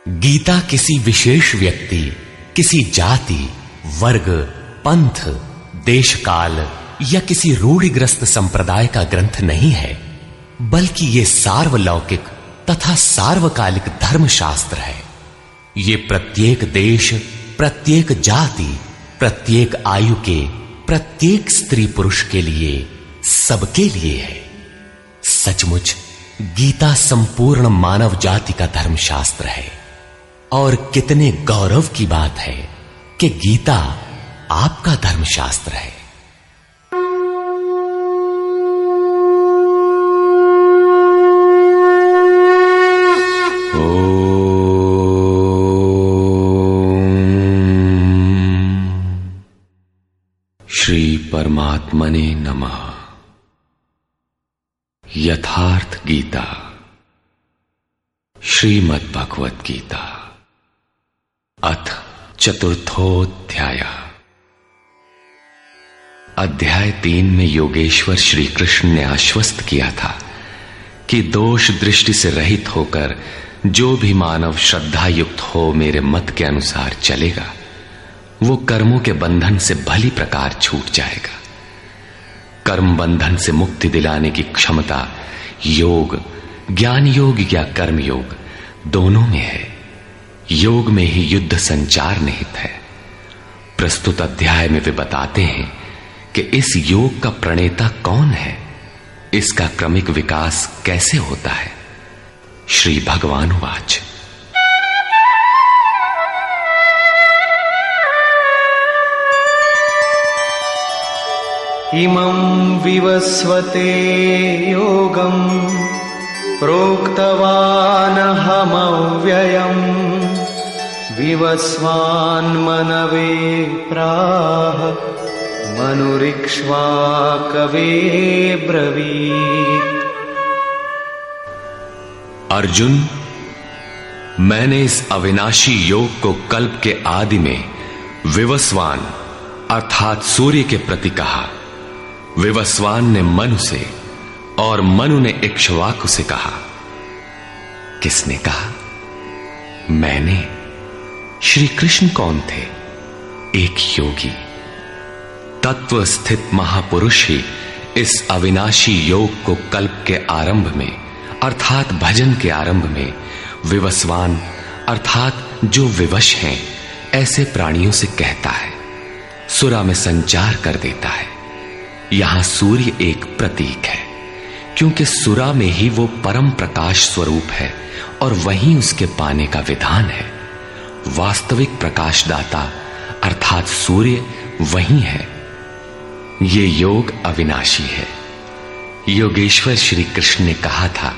गीता किसी विशेष व्यक्ति, किसी जाति, वर्ग, पंथ, देश काल या किसी रूढ़िग्रस्त संप्रदाय का ग्रंथ नहीं है, बल्कि यह सार्वलौकिक तथा सार्वकालिक धर्मशास्त्र है। ये प्रत्येक देश, प्रत्येक जाति, प्रत्येक आयु के, प्रत्येक स्त्री पुरुष के लिए, सबके लिए है। सचमुच गीता संपूर्ण मानव जाति का धर्मशास्त्र है और कितने गौरव की बात है कि गीता आपका धर्मशास्त्र है। श्री परमात्मने नमः। यथार्थ गीता, श्रीमद् भगवत गीता, अथ चतुर्थोऽध्याय। अध्याय 3 में योगेश्वर श्री कृष्ण ने आश्वस्त किया था कि दोष दृष्टि से रहित होकर जो भी मानव श्रद्धा युक्त हो मेरे मत के अनुसार चलेगा, वो कर्मों के बंधन से भली प्रकार छूट जाएगा। कर्म बंधन से मुक्ति दिलाने की क्षमता योग, ज्ञान योग या कर्म योग दोनों में है। योग में ही युद्ध संचार निहित है। प्रस्तुत अध्याय में वे बताते हैं कि इस योग का प्रणेता कौन है, इसका क्रमिक विकास कैसे होता है। श्री भगवानुवाच। इमं विवस्वते योगं प्रोक्तवानहमव्ययम् विवस्वान्मनवे प्राह मनुरिक्ष्वाकवे ब्रवीत्। अर्जुन, मैंने इस अविनाशी योग को कल्प के आदि में विवस्वान अर्थात सूर्य के प्रति कहा। विवस्वान ने मनु से और मनु ने इक्ष्वाकु से कहा। किसने कहा? मैंने। श्री कृष्ण कौन थे? एक योगी, तत्व स्थित महापुरुष ही इस अविनाशी योग को कल्प के आरंभ में अर्थात भजन के आरंभ में विवस्वान अर्थात जो विवश हैं ऐसे प्राणियों से कहता है, सुरा में संचार कर देता है। यहां सूर्य एक प्रतीक है, क्योंकि सुरा में ही वो परम प्रकाश स्वरूप है और वहीं उसके पाने का विधान है। वास्तविक प्रकाशदाता अर्थात सूर्य वहीं है। ये योग अविनाशी है। योगेश्वर श्री कृष्ण ने कहा था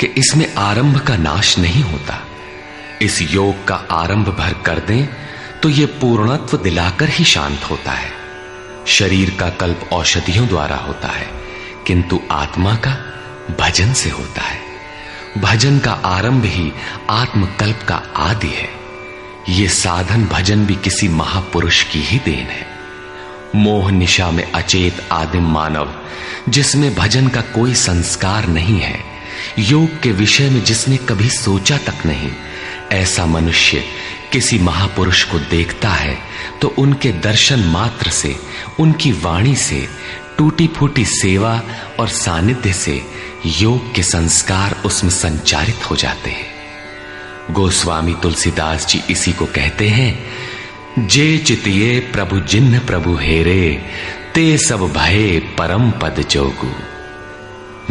कि इसमें आरंभ का नाश नहीं होता। इस योग का आरंभ भर कर दें तो ये पूर्णत्व दिलाकर ही शांत होता है। शरीर का कल्प औषधियों द्वारा होता है, किंतु आत्मा का भजन से होता है। भजन का आरंभ ही आत्मकल्प का आदि है। ये साधन भजन भी किसी महापुरुष की ही देन है। मोह निशा में अचेत आदिम मानव, जिसमें भजन का कोई संस्कार नहीं है, योग के विषय में जिसने कभी सोचा तक नहीं, ऐसा मनुष्य किसी महापुरुष को देखता है तो उनके दर्शन मात्र से, उनकी वाणी से, टूटी फूटी सेवा और सानिध्य से योग के संस्कार उसमें संचारित हो जाते हैं। गोस्वामी तुलसीदास जी इसी को कहते हैं, जे चितिये प्रभु जिन्ह प्रभु हेरे, ते सब भये परम पद जोगु।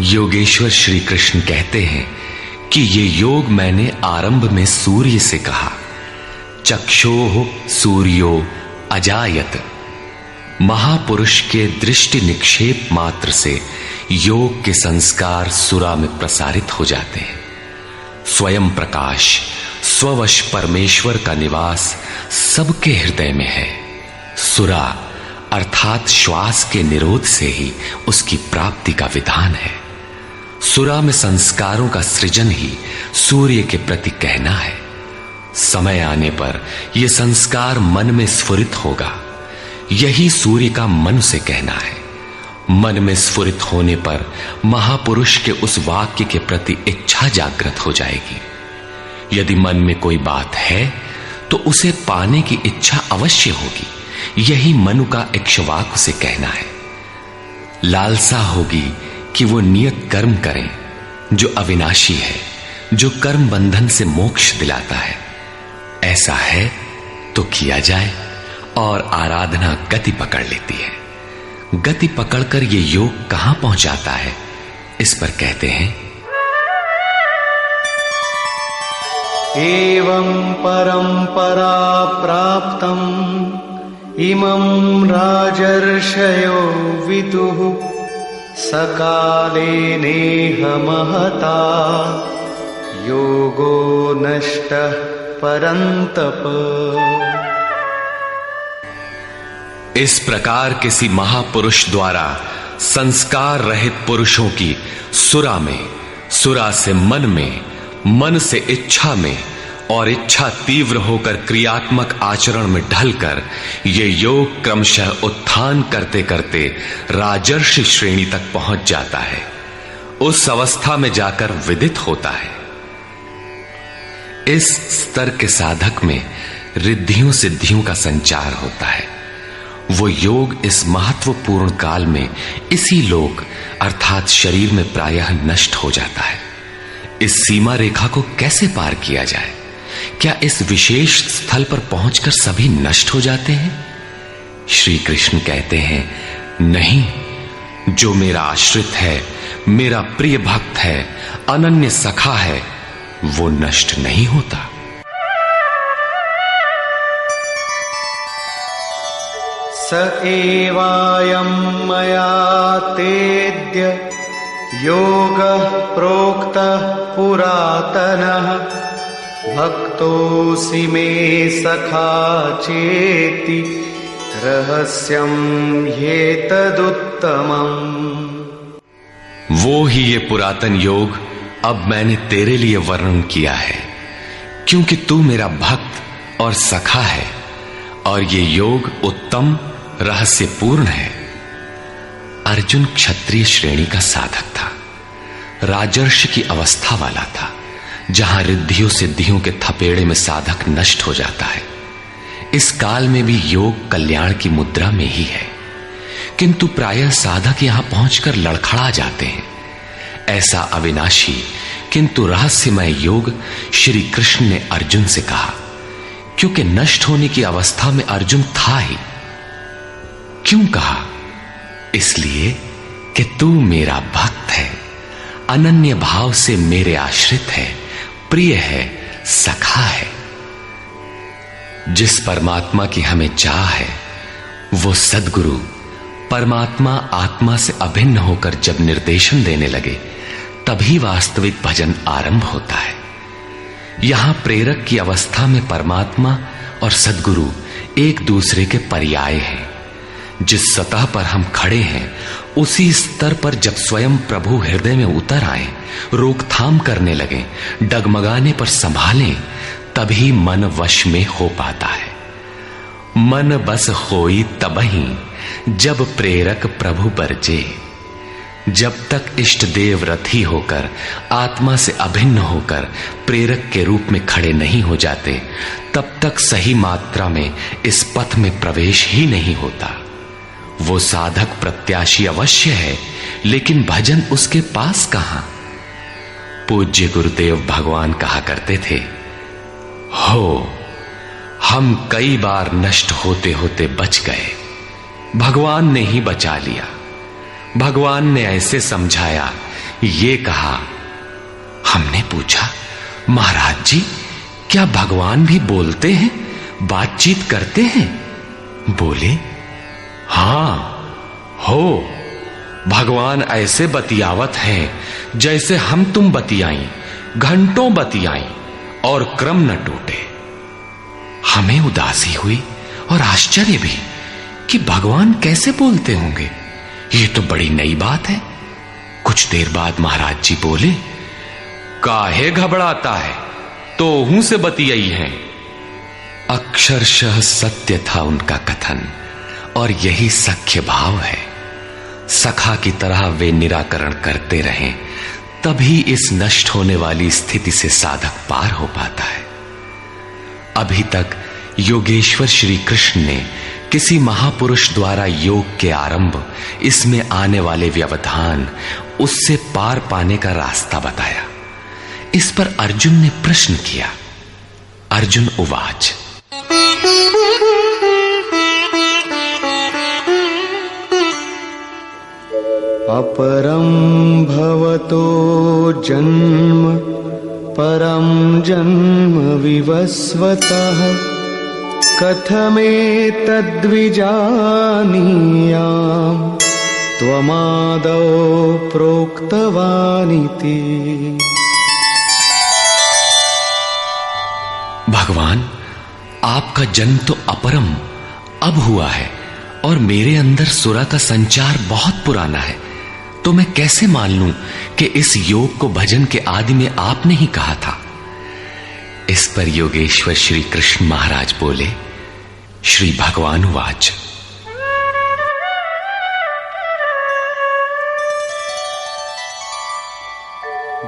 योगेश्वर श्री कृष्ण कहते हैं कि ये योग मैंने आरंभ में सूर्य से कहा। चक्षोः सूर्यो अजायत। महापुरुष के दृष्टि निक्षेप मात्र से योग के संस्कार सुरा में प्रसारित हो जाते हैं। स्वयं प्रकाश, स्ववश परमेश्वर का निवास सबके हृदय में है। सुरा अर्थात श्वास के निरोध से ही उसकी प्राप्ति का विधान है। सुरा में संस्कारों का सृजन ही सूर्य के प्रति कहना है। समय आने पर यह संस्कार मन में स्फुरित होगा। यही सूर्य का मन से कहना है। मन में स्फुरित होने पर महापुरुष के उस वाक्य के प्रति इच्छा जागृत हो जाएगी। यदि मन में कोई बात है तो उसे पाने की इच्छा अवश्य होगी। यही मनु का इक्ष्वाकु से कहना है। लालसा होगी कि वो नियत कर्म करें जो अविनाशी है, जो कर्म बंधन से मोक्ष दिलाता है। ऐसा है तो किया जाए, और आराधना गति पकड़ लेती है। गति पकड़कर ये योग कहां पहुंचाता है, इस पर कहते हैं, एवं परंपरा प्राप्तम् इमं राजर्षयो विदुः सकाले नेह महता योगो नष्टः परन्तप। इस प्रकार किसी महापुरुष द्वारा संस्कार रहित पुरुषों की सुरा में, सुरा से मन में, मन से इच्छा में, और इच्छा तीव्र होकर क्रियात्मक आचरण में ढलकर ये योग क्रमशः उत्थान करते करते राजर्षि श्रेणी तक पहुंच जाता है। उस अवस्था में जाकर विदित होता है। इस स्तर के साधक में रिद्धियों सिद्धियों का संचार होता है। वो योग इस महत्वपूर्ण काल में इसी लोक अर्थात शरीर में प्रायः नष्ट हो जाता है। इस सीमा रेखा को कैसे पार किया जाए? क्या इस विशेष स्थल पर पहुंचकर सभी नष्ट हो जाते हैं? श्री कृष्ण कहते हैं, नहीं, जो मेरा आश्रित है, मेरा प्रिय भक्त है, अनन्य सखा है, वो नष्ट नहीं होता। स एवायं मया तेद्य योगः प्रोक्तः पुरातनः भक्तोऽसि मे सखा चेति रहस्यं ह्येतदुत्तमम्। वो ही ये पुरातन योग अब मैंने तेरे लिए वर्णन किया है, क्योंकि तू मेरा भक्त और सखा है, और ये योग उत्तम रहस्यपूर्ण है। अर्जुन क्षत्रिय श्रेणी का साधक था, राजर्षि की अवस्था वाला था, जहां रिद्धियों सिद्धियों के थपेड़े में साधक नष्ट हो जाता है। इस काल में भी योग कल्याण की मुद्रा में ही है, किंतु प्रायः साधक यहां पहुंचकर लड़खड़ा जाते हैं। ऐसा अविनाशी किंतु रहस्यमय योग श्री कृष्ण ने अर्जुन से कहा, क्योंकि नष्ट होने की अवस्था में अर्जुन था ही। क्यों कहा? इसलिए कि तू मेरा भक्त है, अनन्य भाव से मेरे आश्रित है, प्रिय है, सखा है। जिस परमात्मा की हमें चाह है, वो सद्गुरु परमात्मा आत्मा से अभिन्न होकर जब निर्देशन देने लगे, तभी वास्तविक भजन आरंभ होता है। यहां प्रेरक की अवस्था में परमात्मा और सद्गुरु एक दूसरे के पर्याय हैं। जिस सतह पर हम खड़े हैं, उसी स्तर पर जब स्वयं प्रभु हृदय में उतर आए, रोकथाम करने लगे, डगमगाने पर संभालें, तभी मन वश में हो पाता है। मन बस होई तबही जब प्रेरक प्रभु बरजे। जब तक इष्ट देव रथी होकर आत्मा से अभिन्न होकर प्रेरक के रूप में खड़े नहीं हो जाते, तब तक सही मात्रा में इस पथ में प्रवेश ही नहीं होता। वो साधक प्रत्याशी अवश्य है, लेकिन भजन उसके पास कहां? पूज्य गुरुदेव भगवान कहा करते थे, हो हम कई बार नष्ट होते होते बच गए, भगवान ने ही बचा लिया। भगवान ने ऐसे समझाया, ये कहा। हमने पूछा, महाराज जी, क्या भगवान भी बोलते हैं, बातचीत करते हैं? बोले, हां, हो, भगवान ऐसे बतियावत हैं जैसे हम तुम बतियाई, घंटों बतियाई और क्रम न टूटे। हमें उदासी हुई और आश्चर्य भी कि भगवान कैसे बोलते होंगे, ये तो बड़ी नई बात है। कुछ देर बाद महाराज जी बोले, काहे घबराता है, तो हूं से बतियाई हैं। अक्षरशः सत्य था उनका कथन, और यही सख्य भाव है। सखा की तरह वे निराकरण करते रहें, तभी इस नष्ट होने वाली स्थिति से साधक पार हो पाता है। अभी तक योगेश्वर श्री कृष्ण ने किसी महापुरुष द्वारा योग के आरंभ, इसमें आने वाले व्यवधान, उससे पार पाने का रास्ता बताया। इस पर अर्जुन ने प्रश्न किया। अर्जुन उवाच, अपरं भवतो जन्म परं जन्म विवस्वतः कथमेतद्विजानीयाम् त्वमादौ प्रोक्तवानिति। भगवान, आपका जन्म तो अपरम अब हुआ है और मेरे अंदर सुरा का संचार बहुत पुराना है, तो मैं कैसे मान लूं कि इस योग को भजन के आदि में आपने ही कहा था। इस पर योगेश्वर श्री कृष्ण महाराज बोले। श्री भगवान वाच,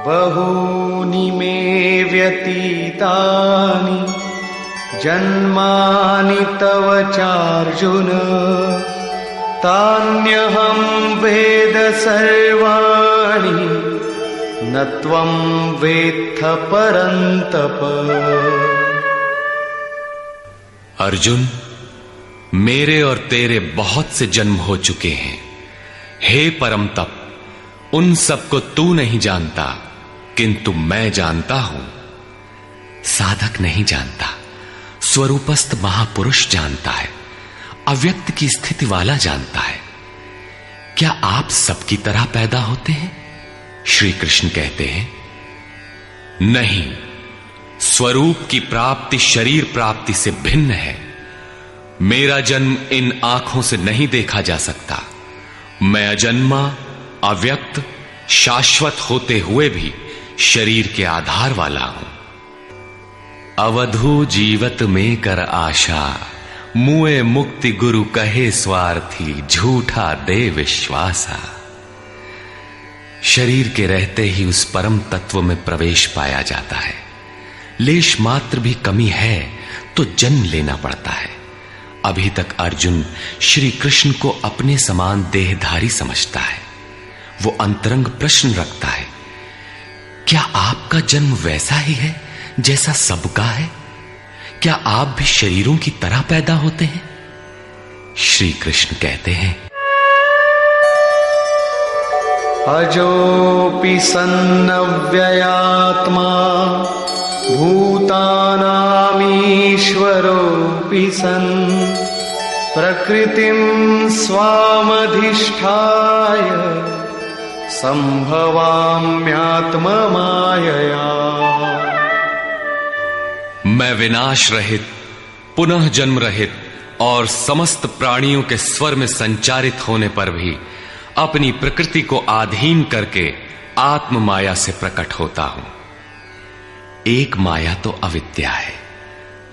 बहूनि मे व्यतीतानि जन्मानि तव चार्जुन तान्यहं वेद सर्वाणि न त्वं वेत्थ परन्तप। अर्जुन, मेरे और तेरे बहुत से जन्म हो चुके हैं। हे परम तप, उन सबको तू नहीं जानता, किंतु मैं जानता हूं। साधक नहीं जानता, स्वरूपस्थ महापुरुष जानता है, अव्यक्त की स्थिति वाला जानता है। क्या आप सबकी तरह पैदा होते हैं? श्री कृष्ण कहते हैं, नहीं, स्वरूप की प्राप्ति शरीर प्राप्ति से भिन्न है। मेरा जन्म इन आंखों से नहीं देखा जा सकता। मैं अजन्मा, अव्यक्त, शाश्वत होते हुए भी शरीर के आधार वाला हूं। अवधू जीवत में कर आशा, मुए मुक्ति गुरु कहे स्वार्थी, झूठा दे विश्वासा। शरीर के रहते ही उस परम तत्व में प्रवेश पाया जाता है। लेश मात्र भी कमी है तो जन्म लेना पड़ता है। अभी तक अर्जुन श्री कृष्ण को अपने समान देहधारी समझता है। वो अंतरंग प्रश्न रखता है, क्या आपका जन्म वैसा ही है जैसा सबका है? क्या आप भी शरीरों की तरह पैदा होते हैं? श्री कृष्ण कहते हैं, अजोपि सन्नव्ययात्मा भूतानामीश्वरोऽपि सन् प्रकृतिं स्वामधिष्ठाय संभवाम्यात्ममायया। मैं विनाश रहित, पुनः जन्म रहित और समस्त प्राणियों के स्वर में संचारित होने पर भी अपनी प्रकृति को अधीन करके आत्म माया से प्रकट होता हूं। एक माया तो अविद्या है,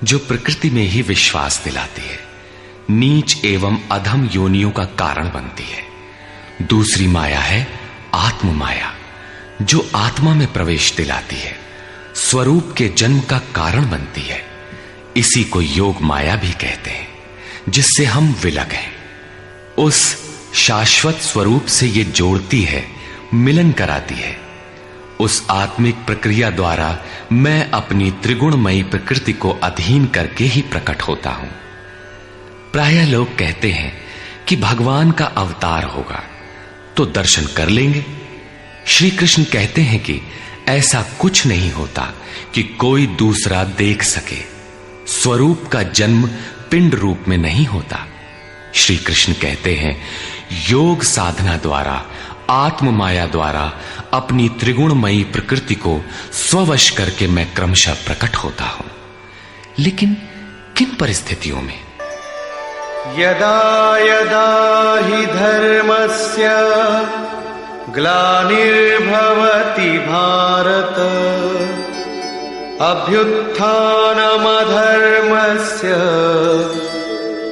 जो प्रकृति में ही विश्वास दिलाती है, नीच एवं अधम योनियों का कारण बनती है। दूसरी माया है आत्म माया, जो आत्मा में प्रवेश दिलाती है, स्वरूप के जन्म का कारण बनती है। इसी को योग माया भी कहते हैं, जिससे हम विलग हैं। उस शाश्वत स्वरूप से ये जोड़ती है, मिलन कराती है। उस आत्मिक प्रक्रिया द्वारा मैं अपनी त्रिगुणमयी प्रकृति को अधीन करके ही प्रकट होता हूं। प्रायः लोग कहते हैं कि भगवान का अवतार होगा तो दर्शन कर लेंगे। श्री कृष्ण कहते हैं कि ऐसा कुछ नहीं होता कि कोई दूसरा देख सके। स्वरूप का जन्म पिंड रूप में नहीं होता। श्री कृष्ण कहते हैं, योग साधना द्वारा, आत्म माया द्वारा अपनी त्रिगुणमयी प्रकृति को स्ववश करके मैं क्रमशः प्रकट होता हूं। लेकिन किन परिस्थितियों में? यदा यदा हि धर्मस्य ग्लानिर्भवति भारत अभ्युत्थानमधर्मस्य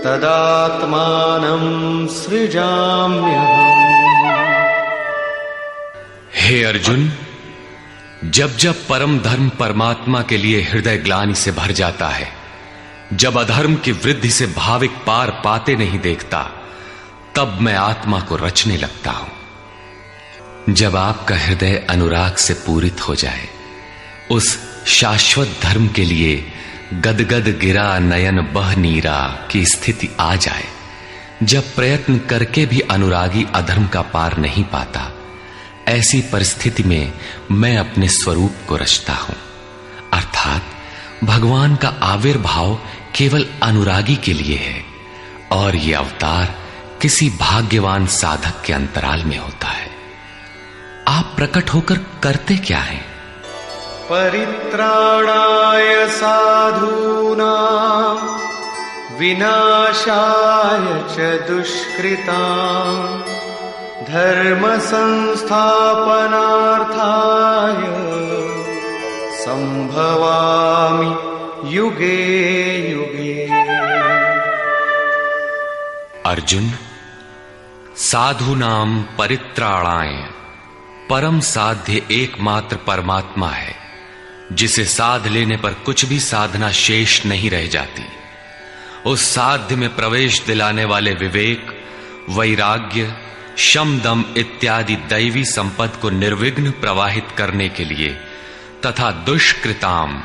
तदात्मानं सृजाम्यहम्। हे अर्जुन, जब जब परम धर्म परमात्मा के लिए हृदय ग्लानि से भर जाता है, जब अधर्म की वृद्धि से भाविक पार पाते नहीं देखता, तब मैं आत्मा को रचने लगता हूं। जब आपका हृदय अनुराग से पूरित हो जाए, उस शाश्वत धर्म के लिए गदगद गिरा नयन बह नीरा की स्थिति आ जाए, जब प्रयत्न करके भी अनुरागी अधर्म का पार नहीं पाता, ऐसी परिस्थिति में मैं अपने स्वरूप को रचता हूं। अर्थात भगवान का आविर्भाव केवल अनुरागी के लिए है और यह अवतार किसी भाग्यवान साधक के अंतराल में होता है। आप प्रकट होकर करते क्या हैं? परित्राणाय साधूनां विनाशाय च दुष्कृतां धर्म संस्थापनार्थाय संभवामि युगे युगे। अर्जुन, साधूनां परित्राणाय परम साध्य एकमात्र परमात्मा है, जिसे साध लेने पर कुछ भी साधना शेष नहीं रह जाती। उस साध्य में प्रवेश दिलाने वाले विवेक, वैराग्य, शम दम इत्यादि दैवी संपद को निर्विघ्न प्रवाहित करने के लिए तथा दुष्कृताम,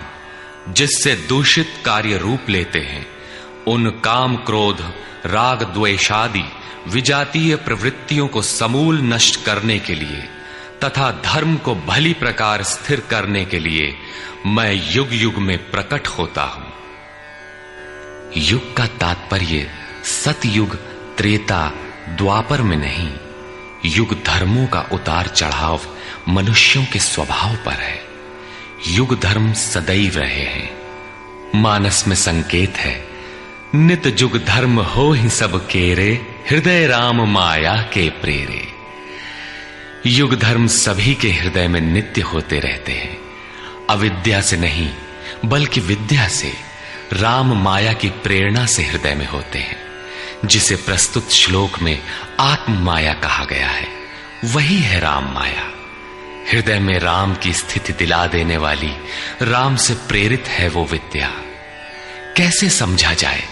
जिससे दूषित कार्य रूप लेते हैं, उन काम क्रोध राग द्वेषादि विजातीय प्रवृत्तियों को समूल नष्ट करने के लिए तथा धर्म को भली प्रकार स्थिर करने के लिए मैं युग युग में प्रकट होता हूं। युग का तात्पर्य सतयुग, त्रेता, द्वापर में नहीं। युग धर्मों का उतार चढ़ाव मनुष्यों के स्वभाव पर है। युग धर्म सदैव रहे हैं। मानस में संकेत है, नित जुग धर्म हो ही सब केरे, हृदय राम माया के प्रेरे। युग धर्म सभी के हृदय में नित्य होते रहते हैं। अविद्या से नहीं बल्कि विद्या से, राम माया की प्रेरणा से हृदय में होते हैं, जिसे प्रस्तुत श्लोक में आत्म माया कहा गया है। वही है राम माया। हृदय में राम की स्थिति दिला देने वाली, राम से प्रेरित है वो विद्या। कैसे समझा जाए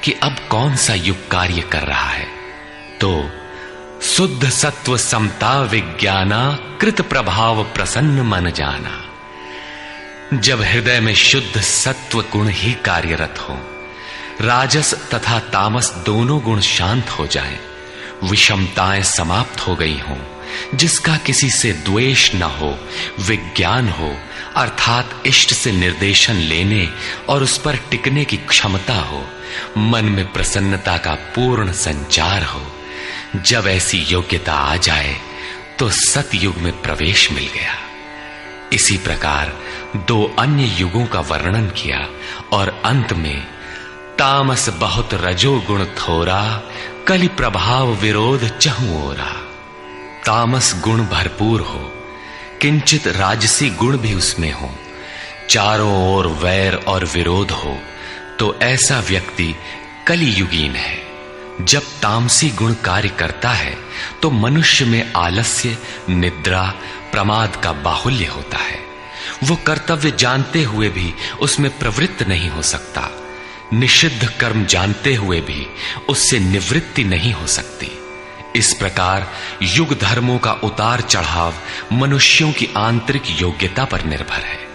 कि अब कौन सा युग कार्य कर रहा है? तो शुद्ध सत्व समता विज्ञाना, कृत प्रभाव प्रसन्न मन जाना। जब हृदय में शुद्ध सत्व गुण ही कार्यरत हो, राजस तथा तामस दोनों गुण शांत हो जाएं, विषमताएं समाप्त हो गई हों, जिसका किसी से द्वेष न हो, विज्ञान हो, अर्थात इष्ट से निर्देशन लेने और उस पर टिकने की क्षमता हो, मन में प्रसन्नता का पूर्ण संचार हो, जब ऐसी योग्यता आ जाए तो सतयुग में प्रवेश मिल गया। इसी प्रकार दो अन्य युगों का वर्णन किया और अंत में तामस बहुत रजोगुण थोरा, कलि प्रभाव विरोध चहुं ओरा। तामस गुण भरपूर हो, किंचित राजसी गुण भी उसमें हो, चारों ओर वैर और विरोध हो, तो ऐसा व्यक्ति कलियुगीन है। जब तामसी गुण कार्य करता है तो मनुष्य में आलस्य, निद्रा, प्रमाद का बाहुल्य होता है। वो कर्तव्य जानते हुए भी उसमें प्रवृत्त नहीं हो सकता, निषिद्ध कर्म जानते हुए भी उससे निवृत्ति नहीं हो सकती। इस प्रकार युग धर्मों का उतार चढ़ाव मनुष्यों की आंतरिक योग्यता पर निर्भर है।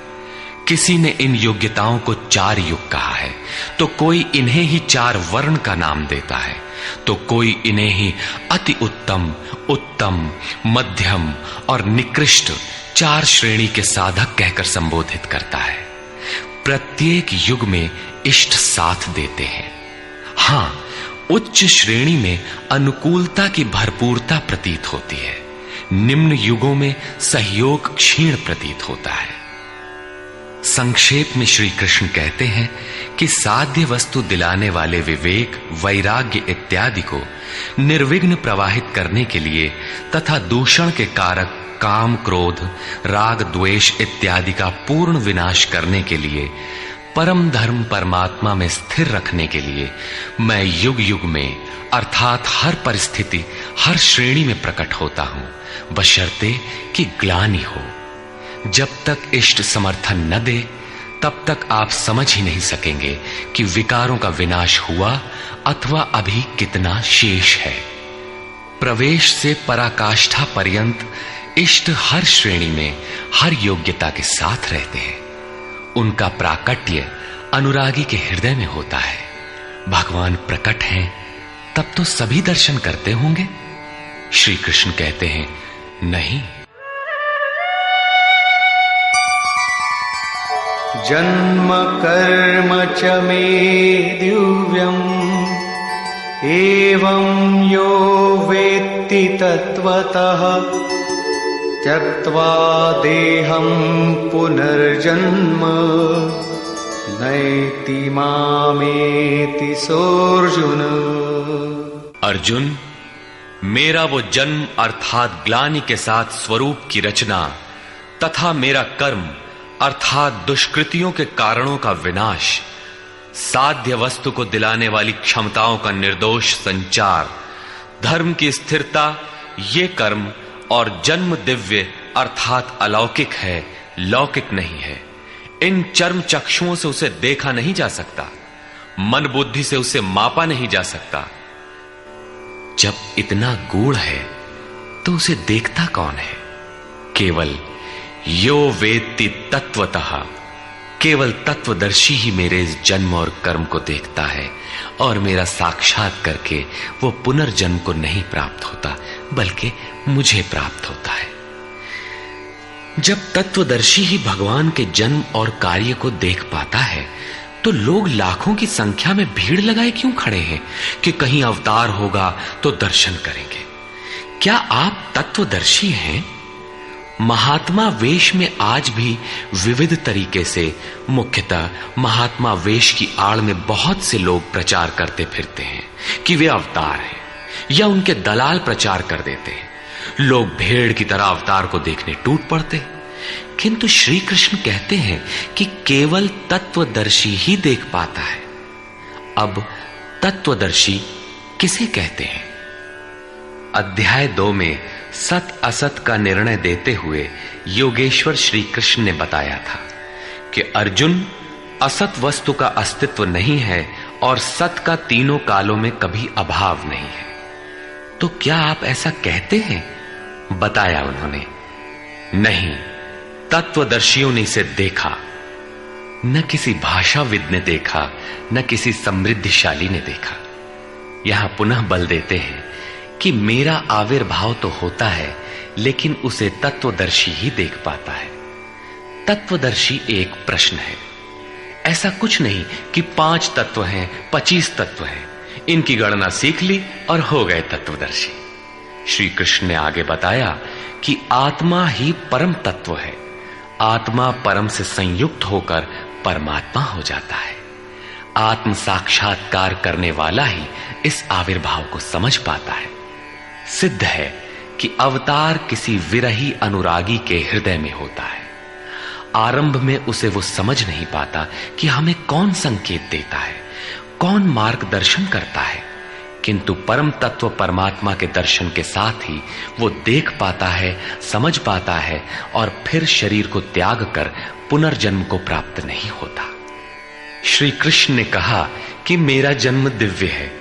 किसी ने इन योग्यताओं को 4 युग कहा है, तो कोई इन्हें ही 4 वर्ण का नाम देता है, तो कोई इन्हें ही अति उत्तम, उत्तम, मध्यम और निकृष्ट 4 श्रेणी के साधक कहकर संबोधित करता है। प्रत्येक युग में इष्ट साथ देते हैं। हां, उच्च श्रेणी में अनुकूलता की भरपूरता प्रतीत होती है, निम्न युगों में सहयोग क्षीण प्रतीत होता है। संक्षेप में श्री कृष्ण कहते हैं कि साध्य वस्तु दिलाने वाले विवेक, वैराग्य इत्यादि को निर्विघ्न प्रवाहित करने के लिए तथा दूषण के कारक काम, क्रोध, राग, द्वेष इत्यादि का पूर्ण विनाश करने के लिए, परम धर्म परमात्मा में स्थिर रखने के लिए मैं युग युग में अर्थात हर परिस्थिति, हर श्रेणी में प्रकट होता हूं, बशर्ते कि ग्लानि हो। जब तक इष्ट समर्थन न दे तब तक आप समझ ही नहीं सकेंगे कि विकारों का विनाश हुआ अथवा अभी कितना शेष है। प्रवेश से पराकाष्ठा पर्यंत इष्ट हर श्रेणी में हर योग्यता के साथ रहते हैं। उनका प्राकट्य अनुरागी के हृदय में होता है। भगवान प्रकट हैं तब तो सभी दर्शन करते होंगे। श्री कृष्ण कहते हैं, नहीं। जन्म कर्म च मे दिव्यम् एवं यो वेत्ति तत्वतः त्यक्त्वा देहं पुनर्जन्म नैति मामेति सोऽर्जुन। अर्जुन, मेरा वो जन्म अर्थात ग्लानि के साथ स्वरूप की रचना तथा मेरा कर्म अर्थात दुष्कृतियों के कारणों का विनाश, साध्य वस्तु को दिलाने वाली क्षमताओं का निर्दोष संचार, धर्म की स्थिरता, ये कर्म और जन्म दिव्य अर्थात अलौकिक है, लौकिक नहीं है। इन चर्म चक्षुओं से उसे देखा नहीं जा सकता, मन बुद्धि से उसे मापा नहीं जा सकता। जब इतना गूढ़ है तो उसे देखता कौन है? केवल यो वेत्ति तत्वतः, केवल तत्वदर्शी ही मेरे इस जन्म और कर्म को देखता है और मेरा साक्षात करके वो पुनर्जन्म को नहीं प्राप्त होता बल्कि मुझे प्राप्त होता है। जब तत्वदर्शी ही भगवान के जन्म और कार्य को देख पाता है तो लोग लाखों की संख्या में भीड़ लगाए क्यों खड़े हैं कि कहीं अवतार होगा तो दर्शन करेंगे? क्या आप तत्वदर्शी हैं? महात्मा वेश में आज भी विविध तरीके से, मुख्यतः महात्मा वेश की आड़ में बहुत से लोग प्रचार करते फिरते हैं कि वे अवतार हैं, या उनके दलाल प्रचार कर देते हैं। लोग भेड़ की तरह अवतार को देखने टूट पड़ते हैं। किंतु श्री कृष्ण कहते हैं कि केवल तत्वदर्शी ही देख पाता है। अब तत्वदर्शी किसे कहते हैं? अध्याय 2 में सत असत का निर्णय देते हुए योगेश्वर श्री कृष्ण ने बताया था कि अर्जुन, असत वस्तु का अस्तित्व नहीं है और सत का तीनों कालों में कभी अभाव नहीं है। तो क्या आप ऐसा कहते हैं? बताया उन्होंने, नहीं, तत्वदर्शियों ने इसे देखा। न किसी भाषाविद ने देखा, न किसी समृद्धिशाली ने देखा। यहां पुनः बल देते हैं कि मेरा आविर्भाव तो होता है लेकिन उसे तत्वदर्शी ही देख पाता है। तत्वदर्शी एक प्रश्न है। ऐसा कुछ नहीं कि 5 तत्व हैं, 25 तत्व हैं, इनकी गणना सीख ली और हो गए तत्वदर्शी। श्री कृष्ण ने आगे बताया कि आत्मा ही परम तत्व है। आत्मा परम से संयुक्त होकर परमात्मा हो जाता है। आत्म साक्षात्कार करने वाला ही इस आविर्भाव को समझ पाता है। सिद्ध है कि अवतार किसी विरही अनुरागी के हृदय में होता है। आरंभ में उसे वो समझ नहीं पाता कि हमें कौन संकेत देता है, कौन मार्गदर्शन करता है, किंतु परम तत्व परमात्मा के दर्शन के साथ ही वो देख पाता है, समझ पाता है और फिर शरीर को त्याग कर पुनर्जन्म को प्राप्त नहीं होता। श्री कृष्ण ने कहा कि मेरा जन्म दिव्य है,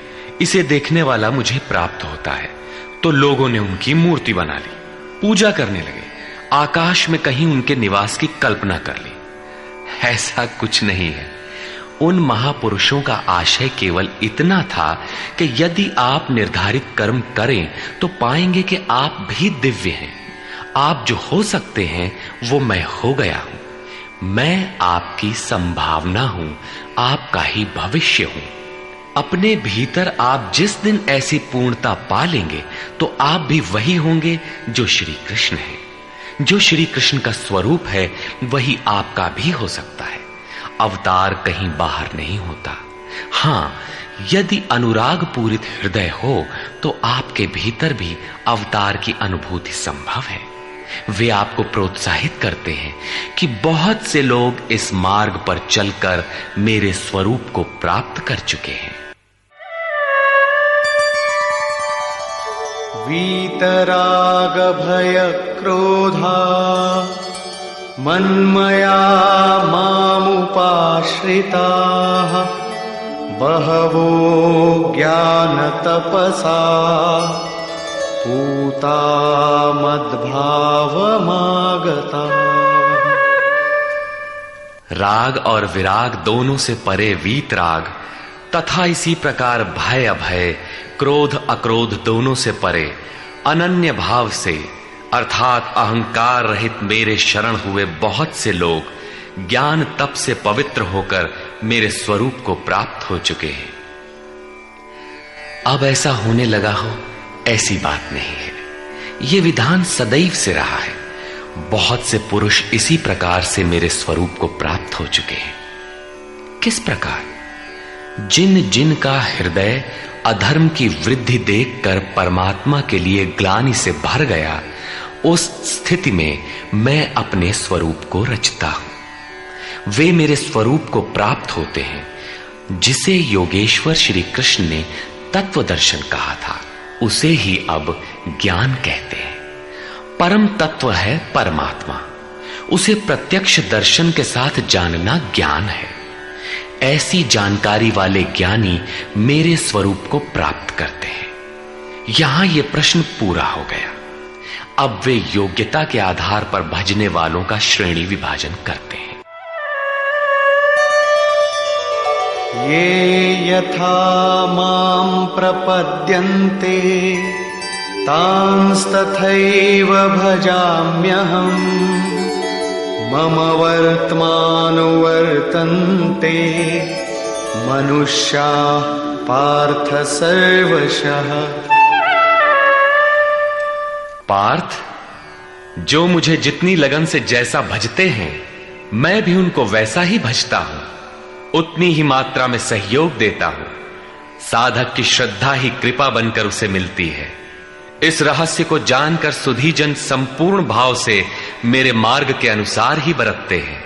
इसे देखने वाला मुझे प्राप्त होता है। तो लोगों ने उनकी मूर्ति बना ली, पूजा करने लगे, आकाश में कहीं उनके निवास की कल्पना कर ली। ऐसा कुछ नहीं है। उन महापुरुषों का आशय केवल इतना था कि यदि आप निर्धारित कर्म करें तो पाएंगे कि आप भी दिव्य हैं। आप जो हो सकते हैं वो मैं हो गया हूं। मैं आपकी संभावना हूं, आपका ही भविष्य हूं। अपने भीतर आप जिस दिन ऐसी पूर्णता पा लेंगे तो आप भी वही होंगे जो श्री कृष्ण है। जो श्री कृष्ण का स्वरूप है वही आपका भी हो सकता है। अवतार कहीं बाहर नहीं होता। हां, यदि अनुराग पूरित हृदय हो तो आपके भीतर भी अवतार की अनुभूति संभव है। वे आपको प्रोत्साहित करते हैं कि बहुत से लोग इस मार्ग पर चलकर मेरे स्वरूप को प्राप्त कर चुके हैं। वीतराग भय क्रोधा मन्मया मामुपाश्रिताः बहवो ज्ञानतपसा पूता मद्भावमागता। राग और विराग दोनों से परे वीतराग तथा इसी प्रकार भय अभय, क्रोध अक्रोध दोनों से परे अनन्य भाव से अर्थात अहंकार रहित मेरे शरण हुए बहुत से लोग ज्ञान तप से पवित्र होकर मेरे स्वरूप को प्राप्त हो चुके हैं। अब ऐसा होने लगा हो ऐसी बात नहीं है। यह विधान सदैव से रहा है। बहुत से पुरुष इसी प्रकार से मेरे स्वरूप को प्राप्त हो चुके हैं। किस प्रकार? जिन जिन का हृदय अधर्म की वृद्धि देखकर परमात्मा के लिए ग्लानि से भर गया, उस स्थिति में मैं अपने स्वरूप को रचता हूं। वे मेरे स्वरूप को प्राप्त होते हैं, जिसे योगेश्वर श्री कृष्ण ने तत्व दर्शन कहा था, उसे ही अब ज्ञान कहते हैं। परम तत्व है परमात्मा, उसे प्रत्यक्ष दर्शन के साथ जानना ज्ञान है। ऐसी जानकारी वाले ज्ञानी मेरे स्वरूप को प्राप्त करते हैं। यहां यह प्रश्न पूरा हो गया। अब वे योग्यता के आधार पर भजने वालों का श्रेणी विभाजन करते हैं। ये यथा मां प्रपद्यन्ते तांस्तथैव भजाम्यहम् मम वर्त्मानुवर्तन्ते मनुष्याः पार्थ सर्वशः। पार्थ, जो मुझे जितनी लगन से जैसा भजते हैं, मैं भी उनको वैसा ही भजता हूं, उतनी ही मात्रा में सहयोग देता हूं। साधक की श्रद्धा ही कृपा बनकर उसे मिलती है। इस रहस्य को जानकर सुधीजन संपूर्ण भाव से मेरे मार्ग के अनुसार ही बरतते हैं।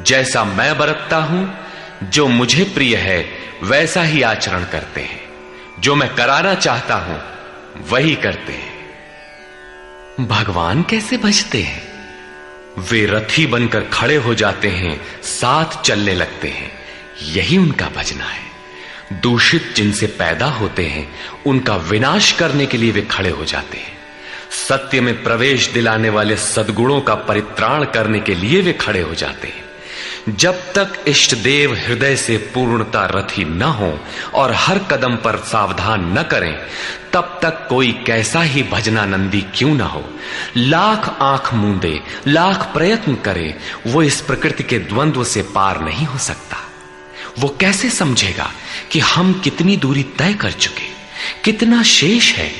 जैसा मैं बरतता हूं, जो मुझे प्रिय है वैसा ही आचरण करते हैं। जो मैं कराना चाहता हूं वही करते हैं। भगवान कैसे भजते हैं? वे रथी बनकर खड़े हो जाते हैं, साथ चलने लगते हैं। यही उनका भजना है। दूषित जिनसे पैदा होते हैं, उनका विनाश करने के लिए वे खड़े हो जाते हैं। सत्य में प्रवेश दिलाने वाले सद्गुणों का परित्राण करने के लिए वे खड़े हो जाते हैं। जब तक इष्ट देव हृदय से पूर्णता रथी न हो और हर कदम पर सावधान न करें, तब तक कोई कैसा ही भजनानंदी क्यों न हो, लाख आंख मूंदे, लाख प्रयत्न करे, वो इस प्रकृति के द्वंद्व से पार नहीं हो सकता। वो कैसे समझेगा कि हम कितनी दूरी तय कर चुके, कितना शेष है।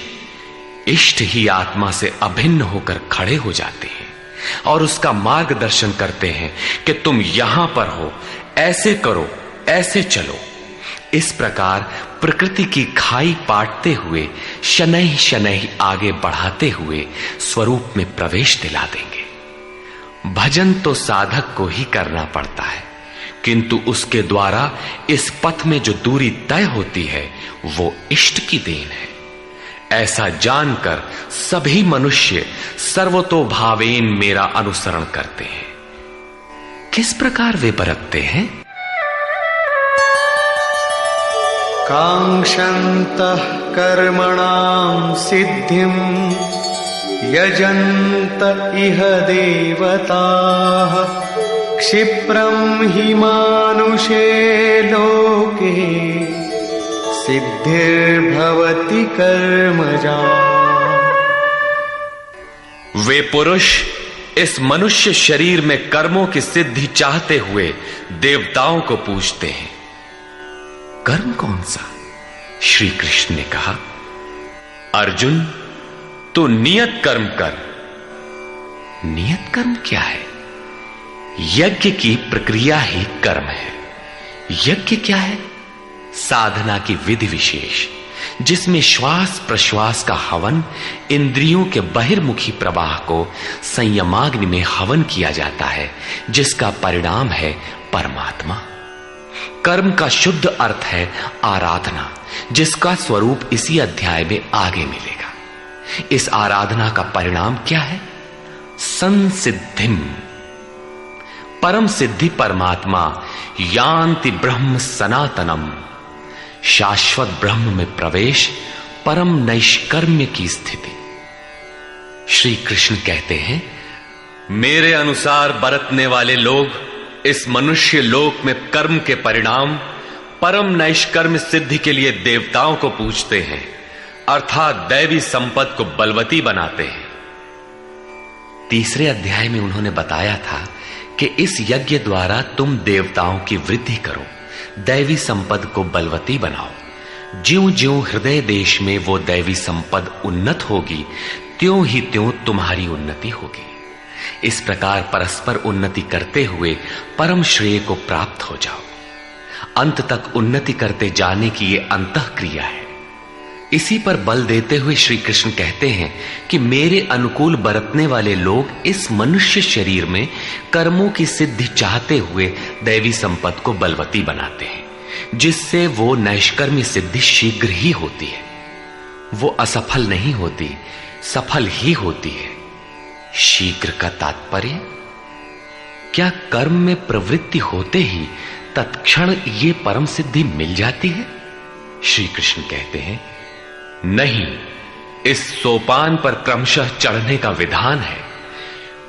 इष्ट ही आत्मा से अभिन्न होकर खड़े हो जाते हैं और उसका मार्गदर्शन करते हैं कि तुम यहां पर हो, ऐसे करो, ऐसे चलो। इस प्रकार प्रकृति की खाई पाटते हुए शनैः शनैः आगे बढ़ाते हुए स्वरूप में प्रवेश दिला देंगे। भजन तो साधक को ही करना पड़ता है, किंतु उसके द्वारा इस पथ में जो दूरी तय होती है वो इष्ट की देन है। ऐसा जानकर सभी मनुष्य सर्वतोभावेन मेरा अनुसरण करते हैं। किस प्रकार वे बरतते हैं? कांक्षन्तः कर्मणां सिद्धिं यजन्त इह देवताः क्षिप्रं हि मानुषे लोके सिद्धिर्भवति कर्मजा। वे पुरुष इस मनुष्य शरीर में कर्मों की सिद्धि चाहते हुए देवताओं को पूजते हैं। कर्म कौन सा? श्री कृष्ण ने कहा, अर्जुन तू नियत कर्म कर। नियत कर्म क्या है? यज्ञ की प्रक्रिया ही कर्म है। यज्ञ क्या है? साधना की विधि विशेष, जिसमें श्वास प्रश्वास का हवन, इंद्रियों के बहिर्मुखी प्रवाह को संयमाग्नि में हवन किया जाता है, जिसका परिणाम है परमात्मा। कर्म का शुद्ध अर्थ है आराधना, जिसका स्वरूप इसी अध्याय में आगे मिलेगा। इस आराधना का परिणाम क्या है? संसिद्धिम, परम सिद्धि परमात्मा यान्ति ब्रह्म सनातनम, शाश्वत ब्रह्म में प्रवेश, परम नैष्कर्म्य की स्थिति। श्री कृष्ण कहते हैं, मेरे अनुसार बरतने वाले लोग इस मनुष्य लोक में कर्म के परिणाम परम नैष्कर्म्य सिद्धि के लिए देवताओं को पूजते हैं, अर्थात दैवी संपत्ति को बलवती बनाते हैं। तीसरे अध्याय में उन्होंने बताया था कि इस यज्ञ द्वारा तुम देवताओं की वृद्धि करो, दैवी संपद को बलवती बनाओ। ज्यों ज्यों हृदय देश में वो दैवी संपद उन्नत होगी, त्यों ही त्यों तुम्हारी उन्नति होगी। इस प्रकार परस्पर उन्नति करते हुए परम श्रेय को प्राप्त हो जाओ। अंत तक उन्नति करते जाने की ये अंतः क्रिया है। इसी पर बल देते हुए श्री कृष्ण कहते हैं कि मेरे अनुकूल बरतने वाले लोग इस मनुष्य शरीर में कर्मों की सिद्धि चाहते हुए दैवी संपत्ति को बलवती बनाते हैं, जिससे वो नैष्कर्म्य सिद्धि शीघ्र ही होती है। वो असफल नहीं होती, सफल ही होती है। शीघ्र का तात्पर्य, क्या कर्म में प्रवृत्ति होते ही तत्क्षण ये परम सिद्धि मिल जाती है? श्री कृष्ण कहते हैं, नहीं, इस सोपान पर क्रमशः चढ़ने का विधान है।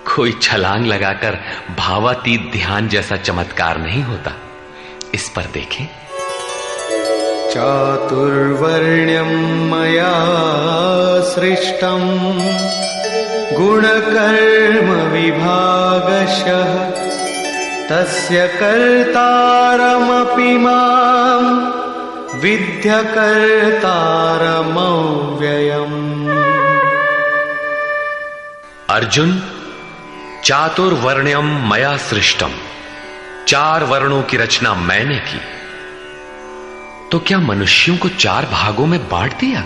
कोई छलांग लगाकर भावातीत ध्यान जैसा चमत्कार नहीं होता। इस पर देखें, चातुर्वर्ण्यं मया सृष्टं गुणकर्म विभागशः तस्य कर्तारमपि मां विद्य कर्तारमव्ययम्। अर्जुन, चातुर्वर्ण्यम मया सृष्टम, 4 वर्णों की रचना मैंने की। तो क्या मनुष्यों को 4 भागों में बांट दिया?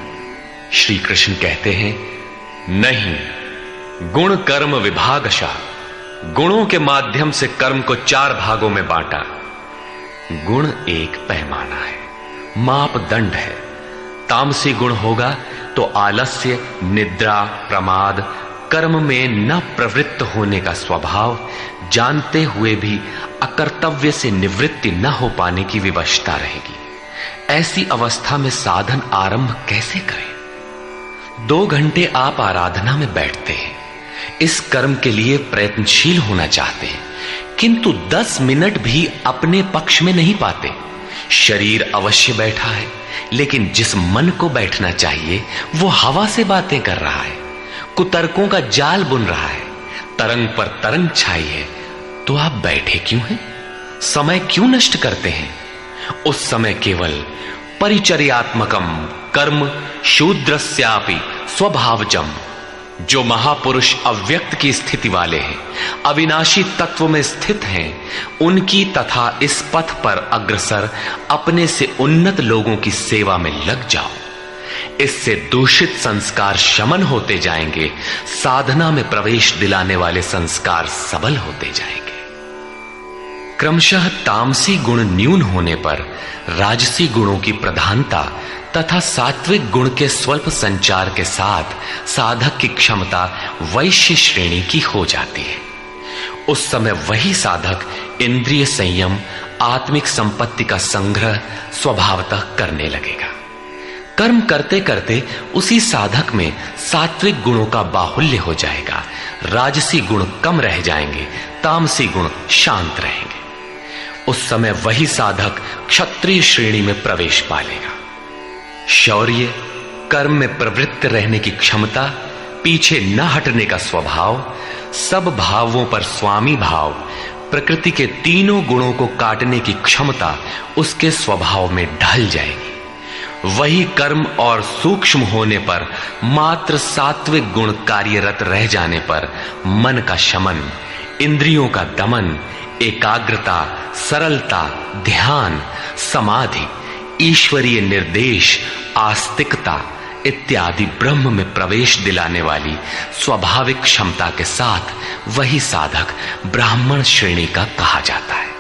श्री कृष्ण कहते हैं, नहीं, गुण कर्म विभागशः, गुणों के माध्यम से कर्म को 4 भागों में बांटा। गुण एक पैमाना है, मापदंड है। तामसी गुण होगा तो आलस्य, निद्रा, प्रमाद, कर्म में न प्रवृत्त होने का स्वभाव, जानते हुए भी अकर्तव्य से निवृत्ति न हो पाने की विवशता रहेगी। ऐसी अवस्था में साधन आरंभ कैसे करें? 2 घंटे आप आराधना में बैठते हैं, इस कर्म के लिए प्रयत्नशील होना चाहते हैं, किंतु 10 मिनट भी अपने पक्ष में नहीं पाते। शरीर अवश्य बैठा है, लेकिन जिस मन को बैठना चाहिए वो हवा से बातें कर रहा है, कुतर्कों का जाल बुन रहा है, तरंग पर तरंग छाई है। तो आप बैठे क्यों हैं? समय क्यों नष्ट करते हैं? उस समय केवल परिचर्यात्मकम कर्म शूद्रस्यापि स्वभावजम, जो महापुरुष अव्यक्त की स्थिति वाले हैं, अविनाशी तत्व में स्थित हैं, उनकी तथा इस पथ पर अग्रसर अपने से उन्नत लोगों की सेवा में लग जाओ। इससे दूषित संस्कार शमन होते जाएंगे, साधना में प्रवेश दिलाने वाले संस्कार सबल होते जाएंगे। क्रमशः तामसी गुण न्यून होने पर राजसी गुणों की प्रधानता तथा सात्विक गुण के स्वल्प संचार के साथ साधक की क्षमता वैश्य श्रेणी की हो जाती है। उस समय वही साधक इंद्रिय संयम, आत्मिक संपत्ति का संग्रह स्वभावतः करने लगेगा। कर्म करते करते उसी साधक में सात्विक गुणों का बाहुल्य हो जाएगा, राजसी गुण कम रह जाएंगे, तामसी गुण शांत रहेंगे। उस समय वही साधक क्षत्रिय श्रेणी में प्रवेश पालेगा। शौर्य, कर्म में प्रवृत्त रहने की क्षमता, पीछे न हटने का स्वभाव, सब भावों पर स्वामी भाव, प्रकृति के तीनों गुणों को काटने की क्षमता उसके स्वभाव में ढल जाएगी। वही कर्म और सूक्ष्म होने पर, मात्र सात्विक गुण कार्यरत रह जाने पर मन का शमन, इंद्रियों का दमन, एकाग्रता, सरलता, ध्यान, समाधि, ईश्वरीय निर्देश, आस्तिकता इत्यादि ब्रह्म में प्रवेश दिलाने वाली स्वाभाविक क्षमता के साथ वही साधक ब्राह्मण श्रेणी का कहा जाता है।